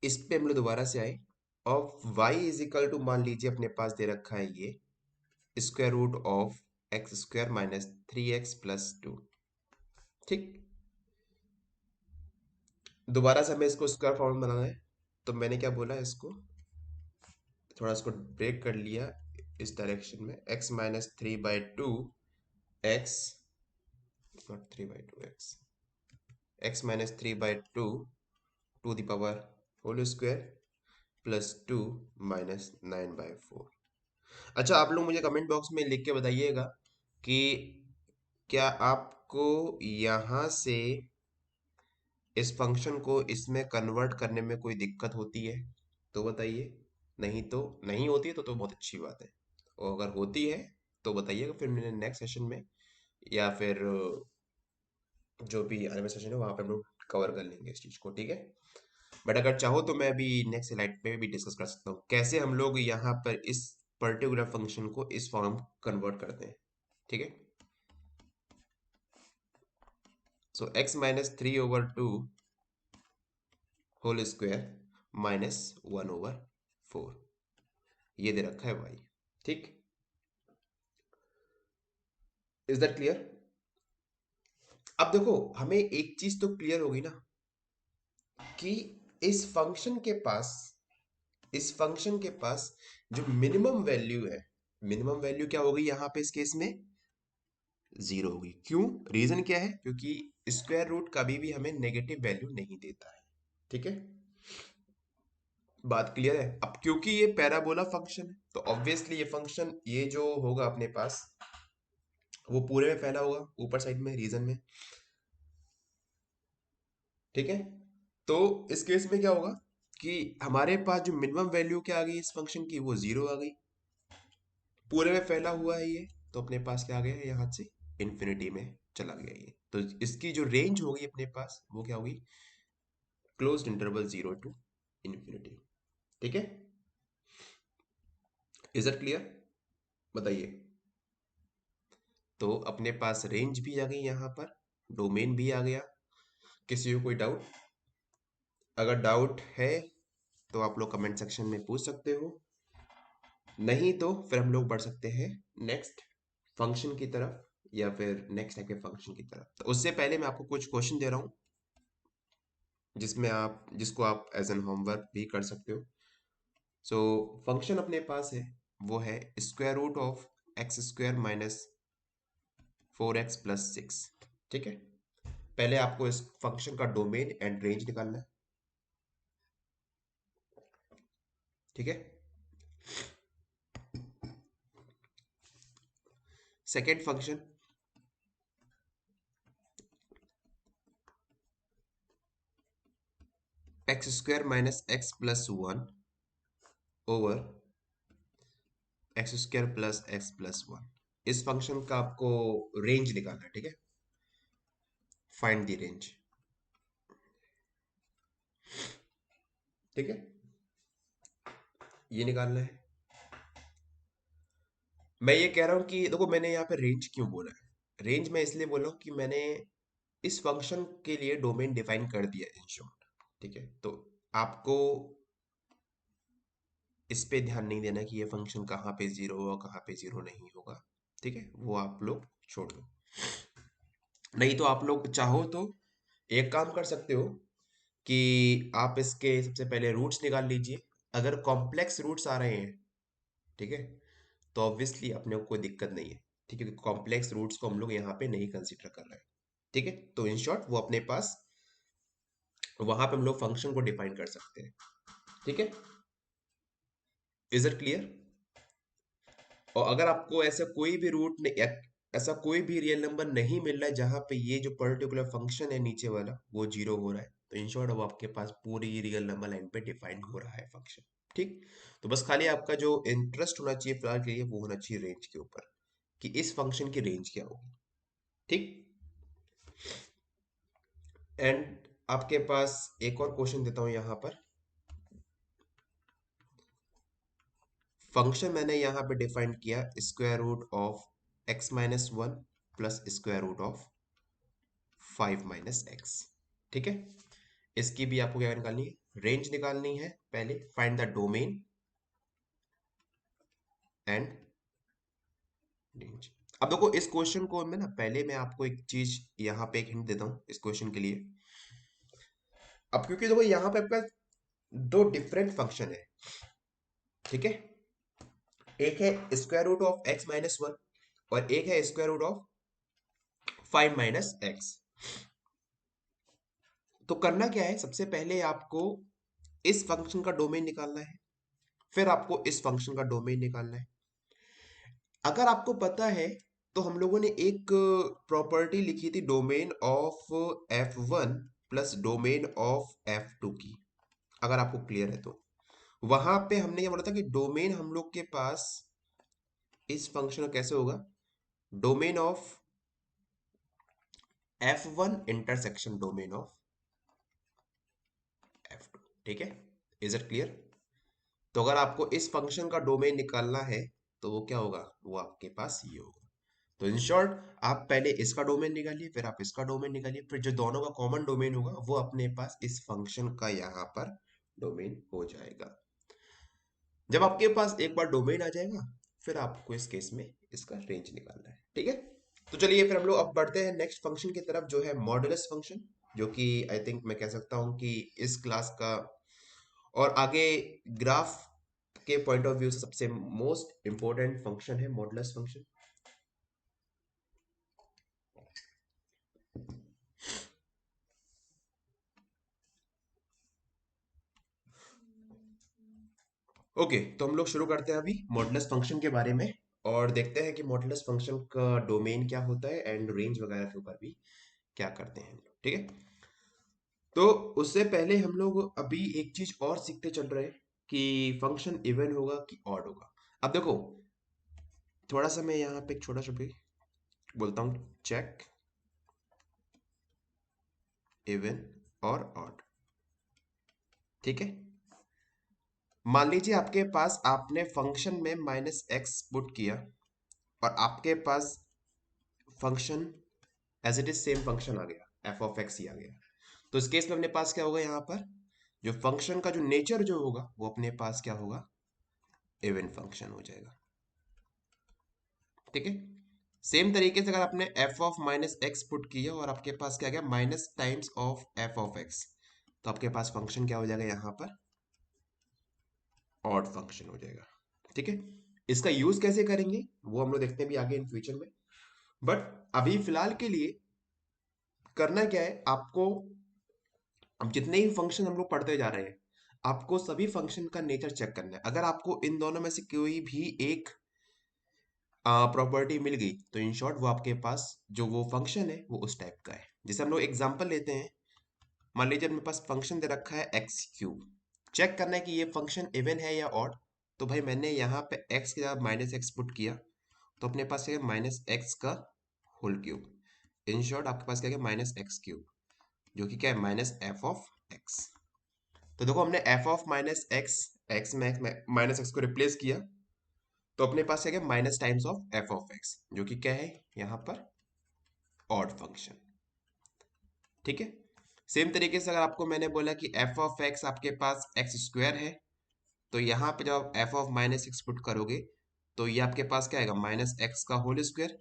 [SPEAKER 1] इस पे हम लोग दोबारा से आए, और y इज इक्वल टू, मान लीजिए अपने पास दे रखा है ये square root of x square minus three x plus two. ठीक, दोबारा से हमें इसको स्क्वायर फॉर्म बनाना है, तो मैंने क्या बोला, इसको थोड़ा इसको ब्रेक कर लिया इस डायरेक्शन में, x minus three by two x, not three by two x, x minus three by two to the power whole square plus two minus nine by four. अच्छा, आप लोग मुझे कमेंट बॉक्स में लिख के बताइएगा कि क्या आपको यहाँ से इस फंक्शन को इसमें कन्वर्ट करने में कोई दिक्कत होती है, तो बताइए। नहीं तो नहीं होती है तो बहुत अच्छी बात है, और अगर होती है तो बताइएगा, फिर मैंने नेक्स्ट सेशन में या फिर जो भी आने वाला सेशन है वहां पे हम लोग कवर कर लेंगे इस चीज को। ठीक है, बट अगर चाहो तो मैं अभी नेक्स्ट स्लाइड पे भी डिस्कस कर सकता हूँ कैसे हम लोग यहाँ पर इस पर्टिकुलर फंक्शन को इस फॉर्म कन्वर्ट करते हैं। ठीक है, so x minus three over two whole square minus one over four, ये दे रखा है भाई। ठीक, इज दैट क्लियर? अब देखो हमें एक चीज तो क्लियर होगी ना, कि इस फंक्शन के पास, इस फंक्शन के पास जो मिनिमम वैल्यू है, मिनिमम वैल्यू क्या होगी यहाँ पे इस केस में, जीरो होगी। क्यों, रीजन क्या है, क्योंकि स्क्वायर रूट कभी भी हमें नेगेटिव वैल्यू नहीं देता है। ठीक है, बात क्लियर है? अब क्योंकि ये पैराबोला फंक्शन है तो ऑब्वियसली ये फंक्शन, ये जो होगा अपने पास वो पूरे में फैला होगा ऊपर साइड में रीजन में। ठीक है। तो इस केस में क्या होगा कि हमारे पास जो मिनिमम वैल्यू क्या आ गई इस फंक्शन की, वो जीरो आ गई। पूरे में फैला हुआ है ये, तो अपने पास क्या आ गया यहाँ से इन्फिनिटी में चला गया ये। तो इसकी जो रेंज होगी अपने पास वो क्या होगी, closed interval zero to infinity. ठीक है, इज इट क्लियर, बताइए। तो अपने पास रेंज भी आ गई यहाँ पर, डोमेन भी आ गया। किसी को कोई डाउट? अगर डाउट है तो आप लोग कमेंट सेक्शन में पूछ सकते हो, नहीं तो फिर हम लोग बढ़ सकते हैं नेक्स्ट फंक्शन की तरफ, या फिर नेक्स्ट टाइप के फंक्शन की तरफ। तो उससे पहले मैं आपको कुछ क्वेश्चन दे रहा हूँ जिसमें आप जिसको आप एज एन होमवर्क भी कर सकते हो। सो फंक्शन अपने पास है, वो है square root of x square minus 4x+6। ठीक है, पहले आपको इस फंक्शन का डोमेन एंड रेंज निकालना है। ठीक है, second function x square minus x+1 over x square plus x+1। इस फंक्शन का आपको रेंज निकालना है। ठीक है, फाइंड द रेंज। ठीक है, ये निकालना है। मैं ये कह रहा हूं कि देखो, मैंने यहाँ पे रेंज क्यों बोला है, रेंज मैं इसलिए बोला हूं कि मैंने इस फंक्शन के लिए डोमेन डिफाइन कर दिया इन शॉर्ट। ठीक है, तो आपको इस पे ध्यान नहीं देना कि ये फंक्शन कहाँ पे जीरो होगा कहाँ पे जीरो नहीं होगा। ठीक है, वो आप लोग छोड़ दो। नहीं तो आप लोग चाहो तो एक काम कर सकते हो कि आप इसके सबसे पहले रूट्स निकाल लीजिए। अगर कॉम्प्लेक्स रूट्स आ रहे हैं, ठीक है, तो ऑब्वियसली अपने को कोई दिक्कत नहीं है। ठीक है, कॉम्प्लेक्स रूट्स को हम लोग यहाँ पे नहीं कंसीडर कर रहे हैं। ठीक है, तो इन शॉर्ट वो अपने पास वहां पे हम लोग फंक्शन को डिफाइन कर सकते हैं। ठीक है, इज इट क्लियर? और अगर आपको ऐसा कोई भी रूट नहीं, ऐसा कोई भी रियल नंबर नहीं मिल रहा है जहां पे ये जो पर्टिकुलर फंक्शन है नीचे वाला वो जीरो हो रहा है, तो इन शॉर्ट अब आपके पास पूरी रियल नंबर लाइन पे डिफाइन हो रहा है फंक्शन। ठीक, तो बस खाली आपका जो इंटरेस्ट होना चाहिए फिलहाल के लिए वो होना चाहिए रेंज के ऊपर, कि इस फंक्शन की रेंज क्या होगी। ठीक, एंड आपके पास एक और क्वेश्चन देता हूं यहां पर। फंक्शन मैंने यहाँ पे डिफाइन किया square root of x-1 plus square root of 5 - x। ठीक है, इसकी भी आपको क्या निकालनी है, रेंज निकालनी है। पहले find the domain and range. अब देखो इस क्वेश्चन को मैं ना, पहले मैं आपको एक चीज यहाँ पे एक हिंट देता हूँ इस क्वेश्चन के लिए। अब क्योंकि देखो यहाँ पे आपका दो डिफरेंट फंक्शन है। ठीक है, एक है स्क्वायर रूट ऑफ x-1 और एक है स्क्वायर रूट ऑफ 5 - x। तो करना क्या है, सबसे पहले आपको इस फंक्शन का डोमेन निकालना है, फिर आपको इस फंक्शन का डोमेन निकालना है। अगर आपको पता है तो हम लोगों ने एक प्रॉपर्टी लिखी थी domain of f1 plus domain of f2 की, अगर आपको क्लियर है तो। वहां पे हमने ये बोला था कि डोमेन हम लोग के पास इस फंक्शन का कैसे होगा, domain of f1 intersection domain of f2। ठीक है, इज इट क्लियर? तो अगर आपको इस फंक्शन का डोमेन निकालना है तो वो क्या होगा, वो आपके पास ये होगा। तो इन शॉर्ट आप पहले इसका डोमेन निकालिए, फिर आप इसका डोमेन निकालिए, फिर जो दोनों का कॉमन डोमेन होगा वो अपने पास इस फंक्शन का यहाँ पर डोमेन हो जाएगा। जब आपके पास एक बार डोमेन आ जाएगा फिर आपको इस केस में इसका रेंज निकालना है। ठीक है, तो चलिए फिर हम लोग अब बढ़ते हैं नेक्स्ट फंक्शन की तरफ, जो है मॉडुलस फंक्शन, जो कि आई थिंक मैं कह सकता हूँ कि इस क्लास का और आगे ग्राफ के पॉइंट ऑफ व्यू से सबसे मोस्ट इंपॉर्टेंट फंक्शन है मॉडुलस फंक्शन। ओके, तो हम लोग शुरू करते हैं अभी मॉडुलस फंक्शन के बारे में, और देखते हैं कि मॉडुलस फंक्शन का डोमेन क्या होता है एंड रेंज वगैरह के ऊपर भी क्या करते हैं। ठीक है, तो उससे पहले हम लोग अभी एक चीज और सीखते चल रहे हैं कि फंक्शन इवन होगा कि ऑड होगा। अब देखो, थोड़ा सा मैं यहाँ पे एक छोटा सा भी बोलता हूँ, चेक इवन और ऑड। ठीक है, मान लीजिए आपके पास, आपने फंक्शन में -x पुट किया और आपके पास function as it is same function आ गया, एफ ऑफ एक्स ही आ गया। तो इस केस में अपने पास क्या होगा, यहाँ पर जो फंक्शन का जो नेचर जो होगा वो अपने पास क्या होगा, इवन फंक्शन हो जाएगा। ठीक है, सेम तरीके से अगर आपने एफ ऑफ -x पुट किया और आपके पास क्या गया, minus times of F of x, तो आपके पास फंक्शन क्या हो जाएगा, यहाँ पर ऑड फंक्शन हो जाएगा। ठीक है, इसका यूज कैसे करेंगे वो हम लोग देखते हैं भी आगे इन फ्यूचर में। बट अभी फिलहाल के लिए करना क्या है आपको, अब जितने ही फंक्शन हम लोग पढ़ते जा रहे हैं, आपको सभी फंक्शन का नेचर चेक करना है। अगर आपको इन दोनों में से कोई भी एक प्रॉपर्टी मिल गई तो इन शॉर्ट वो आपके पास जो वो फंक्शन है वो उस टाइप का है। जैसे हम लोग एग्जांपल लेते हैं, मान लीजिए मेरे पास फंक्शन दे रखा है एक्स क्यूब, चेक करना है कि ये फंक्शन इवन है या ऑड। तो भाई मैंने यहाँ पे एक्स के जगह -x पुट किया, तो अपने पास है -x का होल क्यूब। इन शॉर्ट आपके पास क्या है, -x³ जो कि क्या है, -f(x). तो देखो हमने f ऑफ -x, x में -x को रिप्लेस किया, तो अपने पास क्या है, माइनस टाइम्स ऑफ f(x) जो कि क्या है यहाँ पर ऑड फंक्शन। ठीक है, सेम तरीके से अगर आपको मैंने बोला कि f(x) आपके पास x² है, तो यहाँ पे जब आप f ऑफ -x पुट करोगे तो ये आपके पास क्या आएगा, -x का होल स्क्वायर,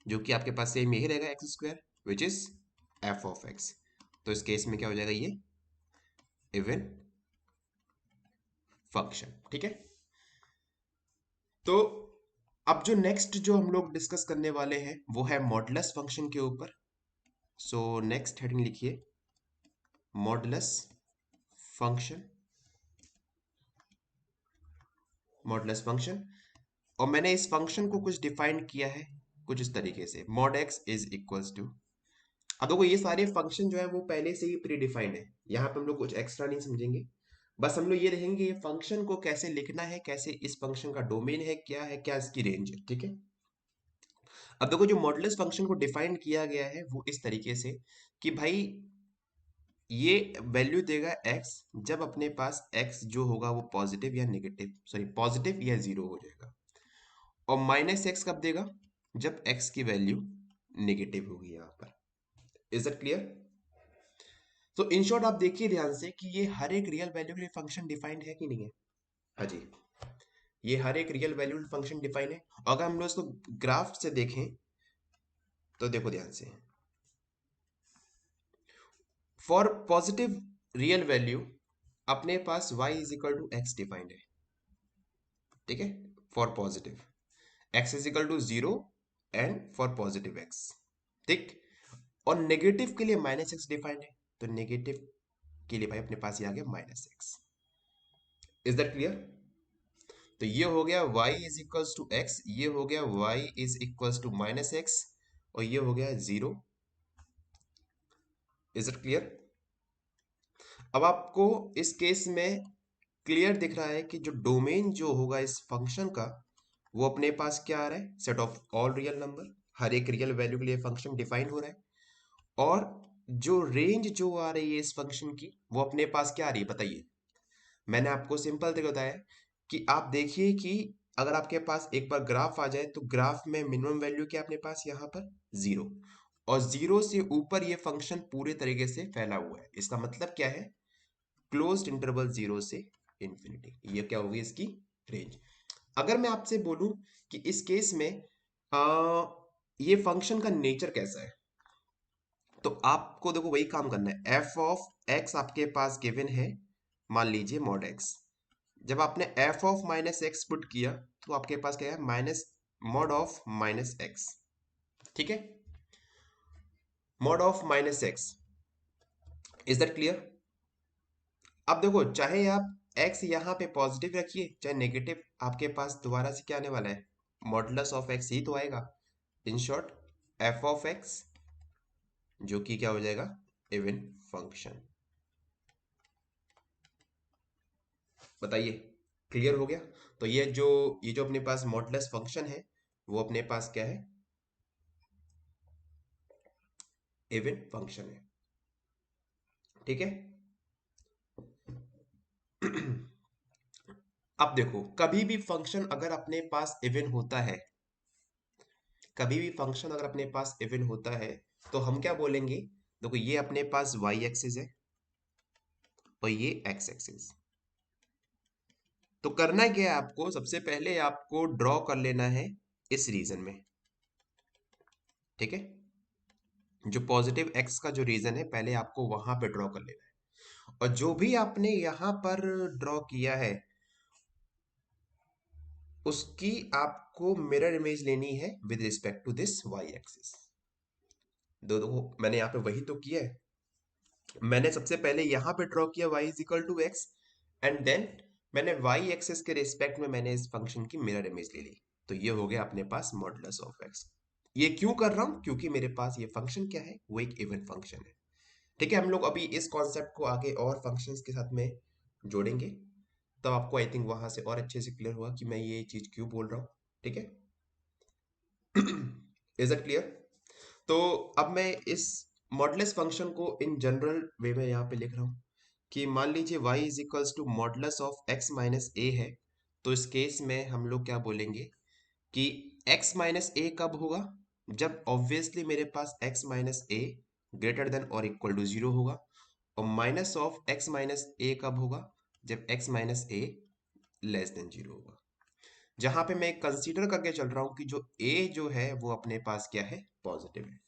[SPEAKER 1] जो कि आपके पास सेम यही रहेगा x² विच इज f(x). तो इस केस में क्या हो जाएगा, ये इवन फंक्शन। ठीक है, तो अब जो नेक्स्ट जो हम लोग डिस्कस करने वाले हैं वो है मॉडुलस फंक्शन के ऊपर। सो नेक्स्ट हेडिंग लिखिए, मॉडुलस फंक्शन। मॉडुलस फंक्शन, और मैंने इस फंक्शन को कुछ डिफाइन किया है कुछ इस तरीके से, mod x is equals to. अब देखो ये सारे फंक्शन जो है वो पहले से ही प्री डिफाइंड है, यहाँ पे हम लोग कुछ एक्स्ट्रा नहीं समझेंगे, बस हम लोग ये देखेंगे ये फंक्शन को कैसे लिखना है, कैसे इस फंक्शन का डोमेन है, क्या है, क्या इसकी रेंज है। ठीक है, अब देखो जो मॉडुलस फंक्शन को डिफाइन किया गया है वो इस तरीके से कि भाई ये वैल्यू देगा x जब अपने पास x जो होगा वो पॉजिटिव या नेगेटिव, सॉरी पॉजिटिव या जीरो हो जाएगा, और -x कब देगा, जब x की वैल्यू नेगेटिव होगी यहाँ पर। Is that clear? तो इन शॉर्ट आप देखिए ध्यान से कि ये हर एक रियल वैल्यू के लिए फंक्शन डिफाइंड है कि नहीं है। हाँ जी, ये हर एक रियल वैल्यू फंक्शन डिफाइन है। अगर हम लोग इसको ग्राफ से देखें तो देखो ध्यान से, फॉर पॉजिटिव रियल वैल्यू अपने पास y is equal to x defined है। ठीक है, for positive x is equal to 0 and for positive x। ठीक, और नेगेटिव के लिए -x डिफाइंड है, तो नेगेटिव के लिए भाई अपने पास ये आ गया -x। Is that clear? तो ये हो गया y is equals to x, ये हो गया y is equals to -x, और ये हो गया 0। Is it clear? अब आपको इस केस में क्लियर दिख रहा है कि जो डोमेन जो होगा इस फंक्शन का वो अपने पास क्या आ रहा है, set of all real number, हर एक रियल वैल्यू के लिए फंक्शन डिफाइन हो रहा है। और जो रेंज जो आ रही है इस फंक्शन की वो अपने पास क्या आ रही है बताइए। मैंने आपको सिंपल तरीका बताया कि आप देखिए कि अगर आपके पास एक बार ग्राफ आ जाए तो ग्राफ में मिनिमम वैल्यू क्या है अपने पास यहाँ पर 0, और 0 से ऊपर ये फंक्शन पूरे तरीके से फैला हुआ है। इसका मतलब क्या है, क्लोज्ड इंटरवल 0 से इंफिनिटी, ये क्या होगी इसकी रेंज। अगर मैं आपसे बोलूं कि इस केस में ये फंक्शन का नेचर कैसा है, तो आपको देखो वही काम करना है। एफ ऑफ एक्स आपके पास गिवन है, मान लीजिए मॉड एक्स, जब आपने एफ ऑफ -x पुट किया तो आपके पास क्या है, माइनस मॉड ऑफ -x। ठीक है, mod of -x। Is that clear? अब देखो चाहे आप x यहाँ पे पॉजिटिव रखिए चाहे नेगेटिव, आपके पास दोबारा से क्या आने वाला है, मॉडुलस ऑफ x ही तो आएगा। In short F of x जो कि क्या हो जाएगा, इवन फंक्शन। बताइए, क्लियर हो गया? तो ये जो अपने पास मॉडुलस फंक्शन है वो अपने पास क्या है? इवन फंक्शन है। ठीक है। अब देखो, कभी भी फंक्शन अगर अपने पास इवन होता है, कभी भी फंक्शन अगर अपने पास इवन होता है, तो हम क्या बोलेंगे? देखो, ये अपने पास वाई एक्सिस है और ये एक्स एक्सिस। तो करना क्या है आपको? सबसे पहले आपको ड्रॉ कर लेना है इस रीजन में। ठीक है, जो पॉजिटिव एक्स का जो रीजन है पहले आपको वहां पे ड्रॉ कर लेना है, और जो भी आपने यहां पर ड्रॉ किया है उसकी आपको मिरर इमेज लेनी है with respect to this y axis. दो दो मैंने यहाँ पे वही तो किया है। मैंने सबसे पहले यहां पे ड्रॉ किया y is equal to x, and then मैंने y एक्सिस के रिस्पेक्ट में मैंने इस फंक्शन की मिरर इमेज ले ली। तो ये हो गया अपने पास मॉडुलस ऑफ एक्स। ये क्यों कर रहा हूं? क्योंकि मेरे पास ये फंक्शन क्या है? वो एक इवन फंक्शन है। ठीक है, हम लोग अभी इस कॉन्सेप्ट को आगे और फंक्शंस के साथ में जोड़ेंगे, तब आपको आई थिंक वहां से और अच्छे से क्लियर हुआ कि मैं ये चीज क्यों बोल रहा हूँ। ठीक है। Is it clear? तो अब मैं इस मॉडुलस फंक्शन को इन जनरल वे में यहाँ पे लिख रहा हूँ कि मान लीजिए y is equals to modulus of x minus a है। तो इस केस में हम लोग क्या बोलेंगे कि x माइनस ए कब होगा? जब ऑब्वियसली मेरे पास x माइनस ए ग्रेटर देन और इक्वल टू 0 होगा। और माइनस ऑफ x माइनस ए कब होगा? जब x माइनस ए लेस देन 0 होगा। जहां पे मैं कंसीडर करके चल रहा हूं कि जो a जो है वो अपने पास क्या है? पॉजिटिव है।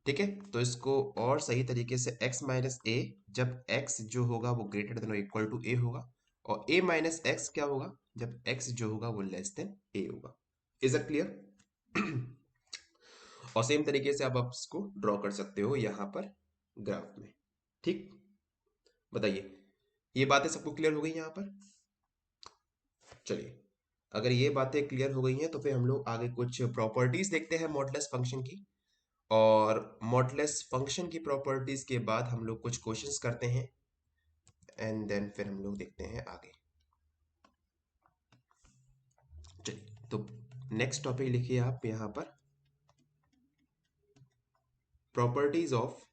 [SPEAKER 1] ठीक है, तो इसको और सही तरीके से x माइनस ए, जब x जो होगा वो ग्रेटर देन और इक्वल टू ए होगा, और a माइनस एक्स क्या होगा? जब x जो होगा वो लेस देन a होगा। Is it clear? और सेम तरीके से आप इसको ड्रॉ कर सकते हो यहाँ पर ग्राफ में। ठीक, बताइए, ये बातें सबको क्लियर हो गई यहाँ पर? चलिए, अगर ये बातें क्लियर हो गई हैं तो फिर हम लोग आगे कुछ प्रॉपर्टीज देखते हैं मॉडुलस फंक्शन की। और मॉडुलस फंक्शन की प्रॉपर्टीज के बाद हम लोग कुछ क्वेश्चंस करते हैं, एंड देन फिर हम लोग देखते हैं आगे। चलिए, तो नेक्स्ट टॉपिक लिखिए आप यहाँ पर, प्रॉपर्टीज ऑफ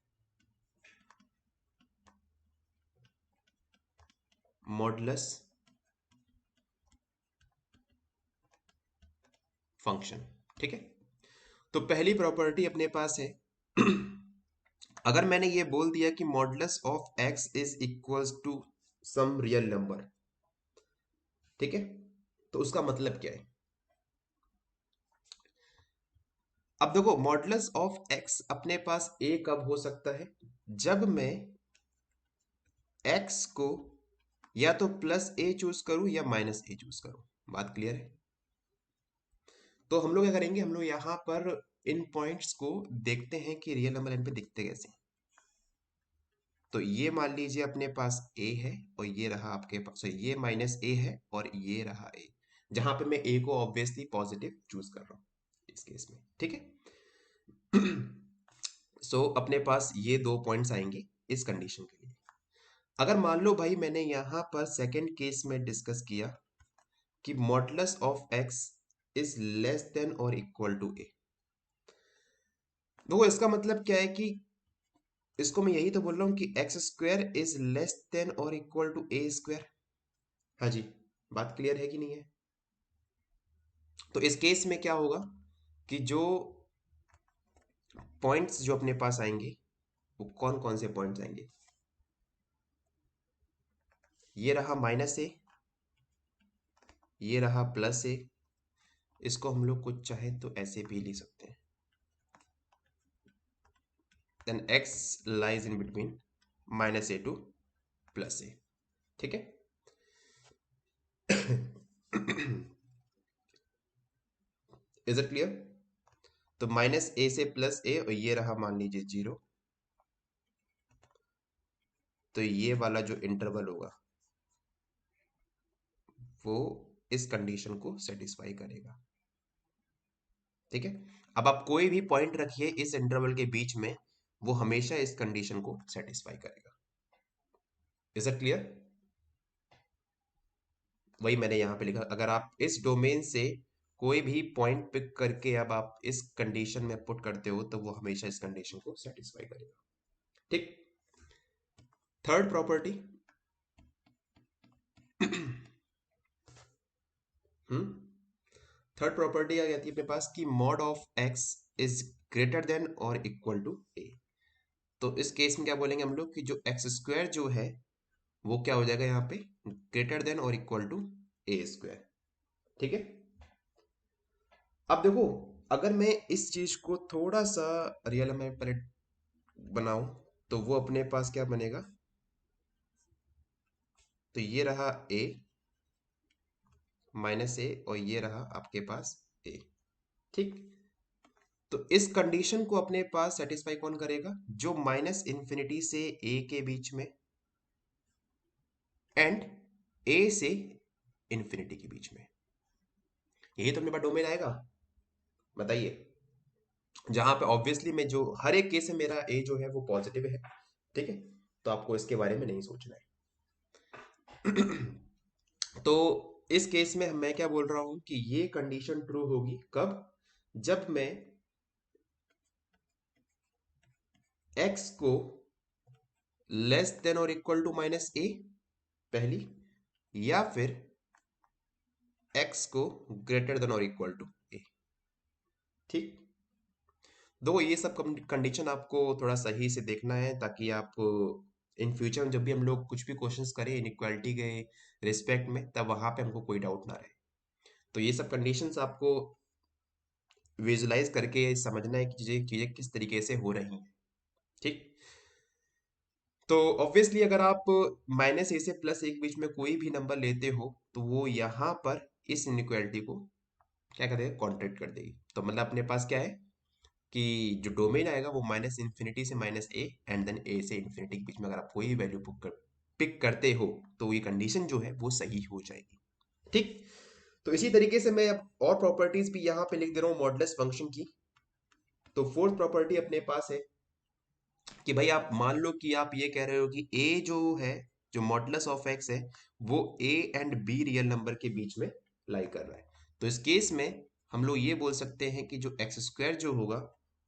[SPEAKER 1] मॉडुलस फंक्शन। ठीक है, तो पहली प्रॉपर्टी अपने पास है अगर मैंने ये बोल दिया कि modulus of x is equals to some real number, ठीक है, तो उसका मतलब क्या है? अब देखो, मॉडुलस ऑफ एक्स अपने पास ए कब हो सकता है? जब मैं एक्स को या तो प्लस ए चूज करूं या माइनस ए चूज करूं। बात क्लियर है? तो हम लोग क्या करेंगे, हम लोग यहाँ पर इन पॉइंट्स को देखते हैं कि रियल नंबर इन पे दिखते कैसे हैं। तो ये मान लीजिए अपने पास a है, और ये रहा आपके पास, so ये माइनस a है और ये रहा a, जहां पे मैं a को ऑब्वियसली पॉजिटिव चूज कर रहा हूं इस केस में। ठीक है। सो अपने पास ये दो पॉइंट्स आएंगे इस कंडीशन के लिए। अगर मान लो भाई मैंने यहां पर सेकंड केस में डिस्कस किया कि modulus of x is less then और इक्वल टू a, तो इसका मतलब क्या है कि इसको मैं यही तो बोल रहा हूं कि x square is less then और इक्वल टू ए स्क्वायर। हाँ जी, बात क्लियर है कि नहीं है? तो इस केस में क्या होगा कि जो पॉइंट्स जो अपने पास आएंगे वो कौन कौन से पॉइंट्स आएंगे? ये रहा माइनस ए, ये रहा प्लस ए। इसको हम लोग कुछ चाहे तो ऐसे भी लिख सकते हैं, then x lies in between minus a to plus a. ठीक है। Is it clear? तो माइनस ए से प्लस ए, और ये रहा मान लीजिए 0। तो ये वाला जो इंटरवल होगा वो इस कंडीशन को सेटिस्फाई करेगा। ठीक है, अब आप कोई भी पॉइंट रखिए इस इंटरवल के बीच में, वो हमेशा इस कंडीशन को सेटिस्फाई करेगा। Is it clear? वही मैंने यहाँ पे लिखा, अगर आप इस डोमेन से कोई भी पॉइंट पिक करके अब आप इस कंडीशन में पुट करते हो तो वो हमेशा इस कंडीशन को सेटिस्फाई करेगा। ठीक। थर्ड प्रॉपर्टी, हम्म थर्ड प्रॉपर्टी आ जाती है अपने पास कि mod of x is greater than और इक्वल टू ए। तो इस केस में क्या बोलेंगे हम लोग कि जो एक्स स्क्वायर जो है वो क्या हो जाएगा यहाँ पे, ग्रेटर देन और इक्वल टू ए स्क्वायर। ठीक है। अब देखो, अगर मैं इस चीज को थोड़ा सा रियल में पहले बनाऊं तो वो अपने पास क्या बनेगा, तो ये रहा a माइनस ए और ये रहा आपके पास a। ठीक। तो इस कंडीशन को अपने पास सेटिस्फाई कौन करेगा, जो माइनस इंफिनिटी से a के बीच में एंड a से इंफिनिटी के बीच में, यही तो अपने पास डोमेन आएगा। बताइए, जहां पे ऑब्वियसली मैं जो हर एक केस में मेरा a जो है वो पॉजिटिव है। ठीक है। तो आपको इसके बारे में नहीं सोचना है। तो इस केस में मैं क्या बोल रहा हूं कि ये कंडीशन ट्रू होगी कब, जब मैं x को लेस देन और इक्वल टू माइनस ए पहली, या फिर x को ग्रेटर देन और इक्वल टू ए। ठीक। दो ये सब कंडीशन आपको थोड़ा सही से देखना है ताकि आप इन फ्यूचर में जब भी हम लोग कुछ भी क्वेश्चंस करें इनइक्वालिटी के रिस्पेक्ट में, तब वहां पे हमको कोई डाउट ना रहे। तो ये सब कंडीशंस आपको विजुलाइज करके समझना है कि चीजें चीजें किस तरीके से हो रही हैं। ठीक। तो ऑब्वियसली अगर आप माइनस ए से प्लस ए के बीच में कोई भी नंबर लेते हो तो वो यहाँ पर इस इनइक्वालिटी को क्या कर देगा, कॉन्ट्रैक्ट कर देगी। तो मतलब अपने पास क्या है कि जो डोमेन आएगा वो माइनस इन्फिनिटी से माइनस ए एंड देन ए से इन्फिनिटी के बीच में अगर आप कोई वैल्यू पिक करते हो तो ये कंडीशन जो है वो सही हो जाएगी। ठीक। तो इसी तरीके से मैं अब और प्रॉपर्टीज भी यहाँ पे लिख दे रहा हूँ मॉडुलस फंक्शन की। तो फोर्थ प्रॉपर्टी अपने पास है कि भाई आप मान लो कि आप ये कह रहे हो कि a जो है, जो मॉडुलस ऑफ x है, वो a and b real number के बीच में लाई कर रहा है। तो इस केस में हम लोग ये बोल सकते हैं कि जो एक्स स्क्वायर जो होगा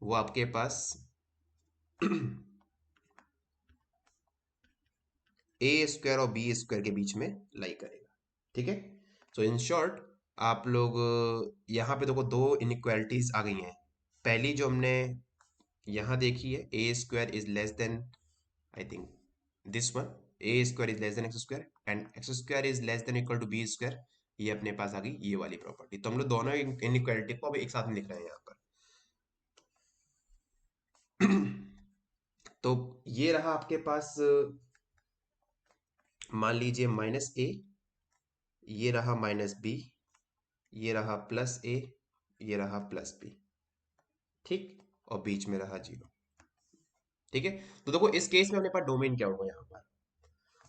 [SPEAKER 1] वो आपके पास ए स्क्वायर और बी स्क्वायर के बीच में लाई करेगा। ठीक है। सो इन शॉर्ट आप लोग यहाँ पे देखो दो इनइक्वालिटीज आ गई हैं। पहली जो हमने यहाँ देखी है, a square is less than, I think this one, a square is less than x square and x square is less than equal to b square। ये अपने पास आ गई ये वाली प्रॉपर्टी। तो हम लोग दोनों इनइक्वालिटी को अब एक साथ में लिख रहे हैं यहाँ पर। तो ये रहा आपके पास, मान लीजिए माइनस ए, ये रहा माइनस बी, ये रहा प्लस ए, ये रहा प्लस बी। ठीक। और बीच में रहा जीरो। ठीक है। तो देखो इस केस में अपने पास डोमेन क्या होगा यहाँ पर,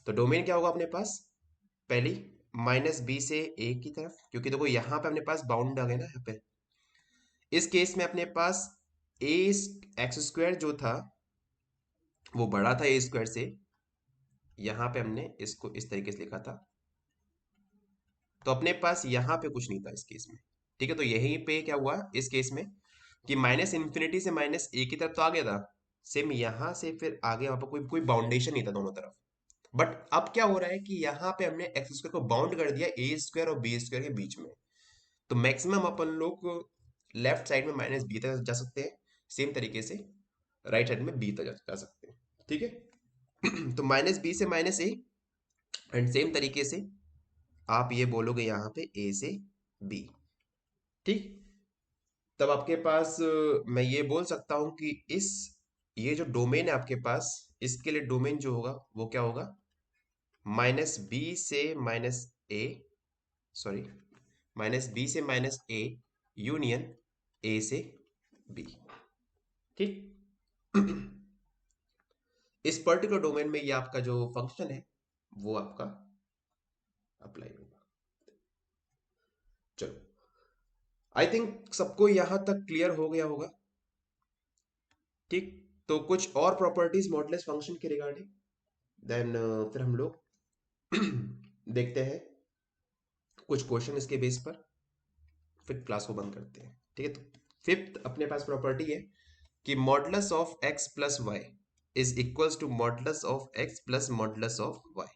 [SPEAKER 1] तो डोमेन क्या होगा अपने पास, पहली माइनस बी से ए की तरफ, क्योंकि देखो यहाँ पे अपने पास बाउंड आ गए ना यहाँ पे। इस केस में अपने पास ए एक्स स्क्वायर जो था वो बड़ा था ए स्क्वायर से, यहाँ पे हमने इसको इस तरीके से लिखा था। तो अपने पास यहाँ पे कुछ नहीं था इस केस में। ठीक है। तो यहीं पे क्या हुआ इस केस में कि माइनस इन्फिनिटी से माइनस ए की तरफ तो आ गया था, सेम यहाँ से फिर आगे वहां पर कोई कोई बाउंडेशन नहीं था दोनों तरफ। बट अब क्या हो रहा है कि यहाँ पे हमने एक्स स्क्वायर को बाउंड कर दिया ए स्क्वायर और बी स्क्वायर के बीच में। तो मैक्सिमम अपन लोग लेफ्ट साइड में माइनस बी तक जा सकते हैं, सेम तरीके से राइट साइड में बी तक जा सकते हैं। ठीक है। तो माइनस बी से माइनस ए एंड सेम तरीके से आप ये बोलोगे यहाँ पे ए से बी। ठीक। तब आपके पास मैं ये बोल सकता हूँ कि इस ये जो डोमेन है आपके पास, इसके लिए डोमेन जो होगा वो क्या होगा, माइनस बी से माइनस ए, सॉरी माइनस बी से माइनस ए यूनियन ए से बी। ठीक। इस पर्टिकुलर डोमेन में ये आपका जो फंक्शन है वो आपका अप्लाई होगा। चलो, आई थिंक सबको यहां तक क्लियर हो गया होगा। ठीक। तो कुछ और प्रॉपर्टीज मॉडुलस फंक्शन के रिगार्डिंग, देन फिर हम लोग देखते हैं कुछ क्वेश्चन इसके बेस पर, फिर क्लास को बंद करते हैं। ठीक है, तो फिफ्थ अपने पास प्रॉपर्टी है कि modulus of x plus y is equals to modulus of x plus modulus of y.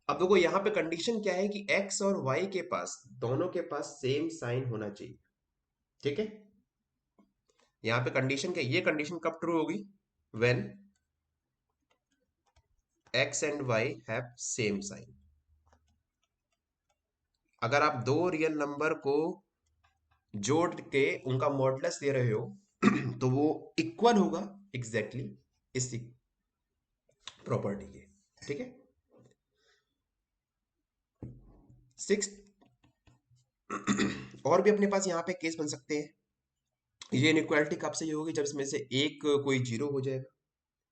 [SPEAKER 1] अब देखो यहाँ पे कंडीशन क्या है कि x और y के पास, दोनों के पास सेम साइन होना चाहिए। ठीक है, यहाँ पे कंडीशन क्या, ये कंडीशन कब ट्रू होगी, when x and y have same sign. अगर आप दो रियल नंबर को जोड़ के उनका मॉडुलस दे रहे हो तो वो इक्वल होगा एग्जैक्टली इस प्रॉपर्टी के। ठीक है, सिक्स और भी अपने पास यहाँ पे केस बन सकते हैं। ये इनइक्वालिटी कब से होगी, जब इसमें से एक कोई जीरो हो जाएगा,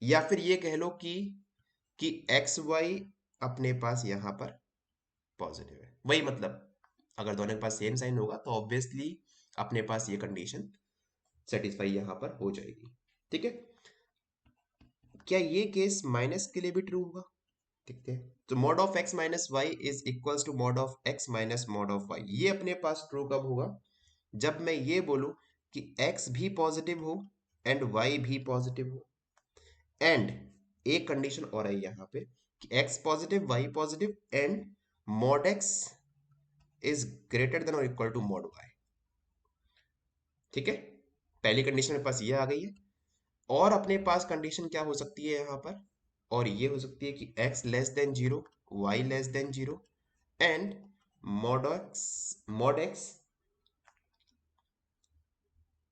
[SPEAKER 1] या फिर ये कह लो कि एक्स वाई अपने पास यहाँ पर पॉजिटिव है। वही मतलब अगर दोनों के पास सेम साइन होगा तो ऑब्वियसली अपने पास ये कंडीशन सेटिस्फाई यहाँ पर हो जाएगी। ठीक है, क्या ये केस माइनस के लिए भी ट्रू होगा, देखते हैं। तो mod of x minus y is equals to mod of x minus mod of y, ये अपने पास ट्रू कब होगा, जब मैं ये बोलूं कि x भी पॉजिटिव हो एंड y भी पॉजिटिव हो, एंड एक कंडीशन और है यहाँ पे कि x positive y positive and mod x is greater than और इक्वल टू मॉड y। ठीक है, पहली कंडीशन मेरे पास ये आ गई है। और अपने पास कंडीशन क्या हो सकती है यहाँ पर, और ये हो सकती है कि x less than zero, y less than zero and mod x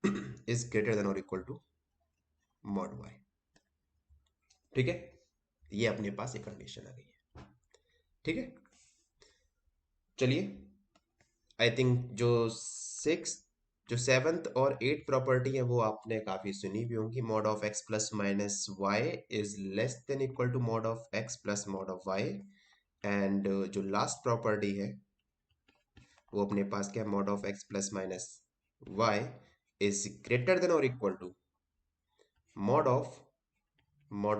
[SPEAKER 1] is greater than और इक्वल टू मॉड y। ठीक है, ये अपने पास एक कंडीशन आ गई है। ठीक है, चलिए, आई थिंक जो सेवंथ और एट प्रॉपर्टी है वो आपने काफी सुनी भी होंगी। Mod of x plus minus y is less than equal to mod of x plus mod of y, and जो लास्ट प्रॉपर्टी है वो अपने पास क्या है, mod of x plus minus y is greater than और equal to mod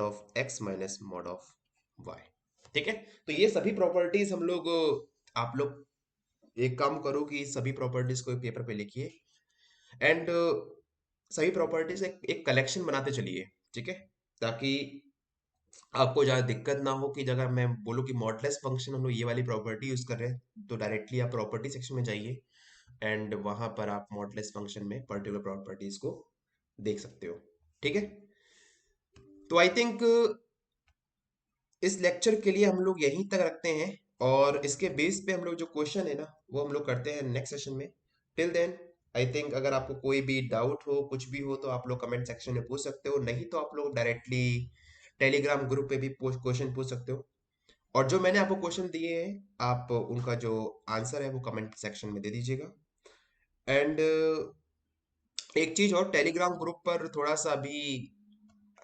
[SPEAKER 1] of x minus mod of y. ठीक है, तो ये सभी प्रॉपर्टीज हम लोग, आप लोग एक काम करो कि सभी प्रॉपर्टीज को एक पेपर पे लिखिए, एंड सभी प्रॉपर्टीज एक कलेक्शन बनाते चलिए। ठीक है, ताकि आपको ज़्यादा दिक्कत ना हो कि अगर मैं बोलूँ कि मॉडलेस फंक्शन हम लोग ये वाली प्रॉपर्टी यूज कर रहे हैं तो डायरेक्टली आप प्रॉपर्टी सेक्शन में जाइए एंड वहां पर आप मॉडलेस फंक्शन में पर्टिकुलर प्रॉपर्टीज को देख सकते हो। ठीक है, तो आई थिंक इस लेक्चर के लिए हम लोग यहीं तक रखते हैं, और इसके बेस पे हम लोग जो क्वेश्चन है ना वो हम लोग करते हैं नेक्स्ट सेशन में। टिल देन आई थिंक अगर आपको कोई भी डाउट हो, कुछ भी हो, तो आप लोग कमेंट सेक्शन में पूछ सकते हो, नहीं तो आप लोग डायरेक्टली टेलीग्राम ग्रुप पे भी क्वेश्चन पूछ सकते हो। और जो मैंने आपको क्वेश्चन दिए हैं आप उनका जो आंसर है वो कमेंट सेक्शन में दे दीजिएगा। एंड एक चीज और, टेलीग्राम ग्रुप पर थोड़ा सा अभी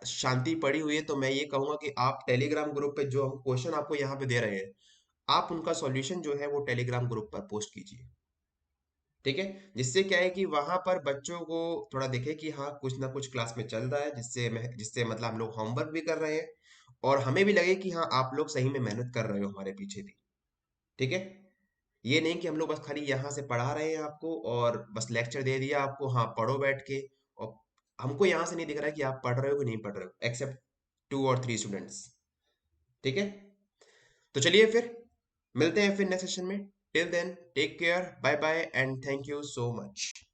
[SPEAKER 1] शांति पड़ी हुई है, तो मैं ये कहूंगा कि आप टेलीग्राम ग्रुप पे जो हम क्वेश्चन आपको यहाँ पे दे रहे हैं, आप उनका सॉल्यूशन जो है वो टेलीग्राम ग्रुप पर पोस्ट कीजिए। ठीक है, जिससे क्या है कि वहां पर बच्चों को थोड़ा दिखे कि हाँ कुछ ना कुछ क्लास में चल रहा है, जिससे मतलब हम लोग होमवर्क भी कर रहे हैं और हमें भी लगे कि हाँ आप लोग सही में मेहनत कर रहे हो हमारे पीछे भी। ठीक है, ये नहीं कि हम लोग बस खाली यहाँ से पढ़ा रहे हैं आपको और बस लेक्चर दे दिया आपको, हाँ पढ़ो बैठ के, और हमको यहाँ से नहीं दिख रहा है कि आप पढ़ रहे हो कि नहीं पढ़ रहे हो, एक्सेप्ट 2 और 3 स्टूडेंट्स। ठीक है, तो चलिए फिर मिलते हैं फिर नेक्स्ट सेशन में। Till then take care, bye bye and thank you so much.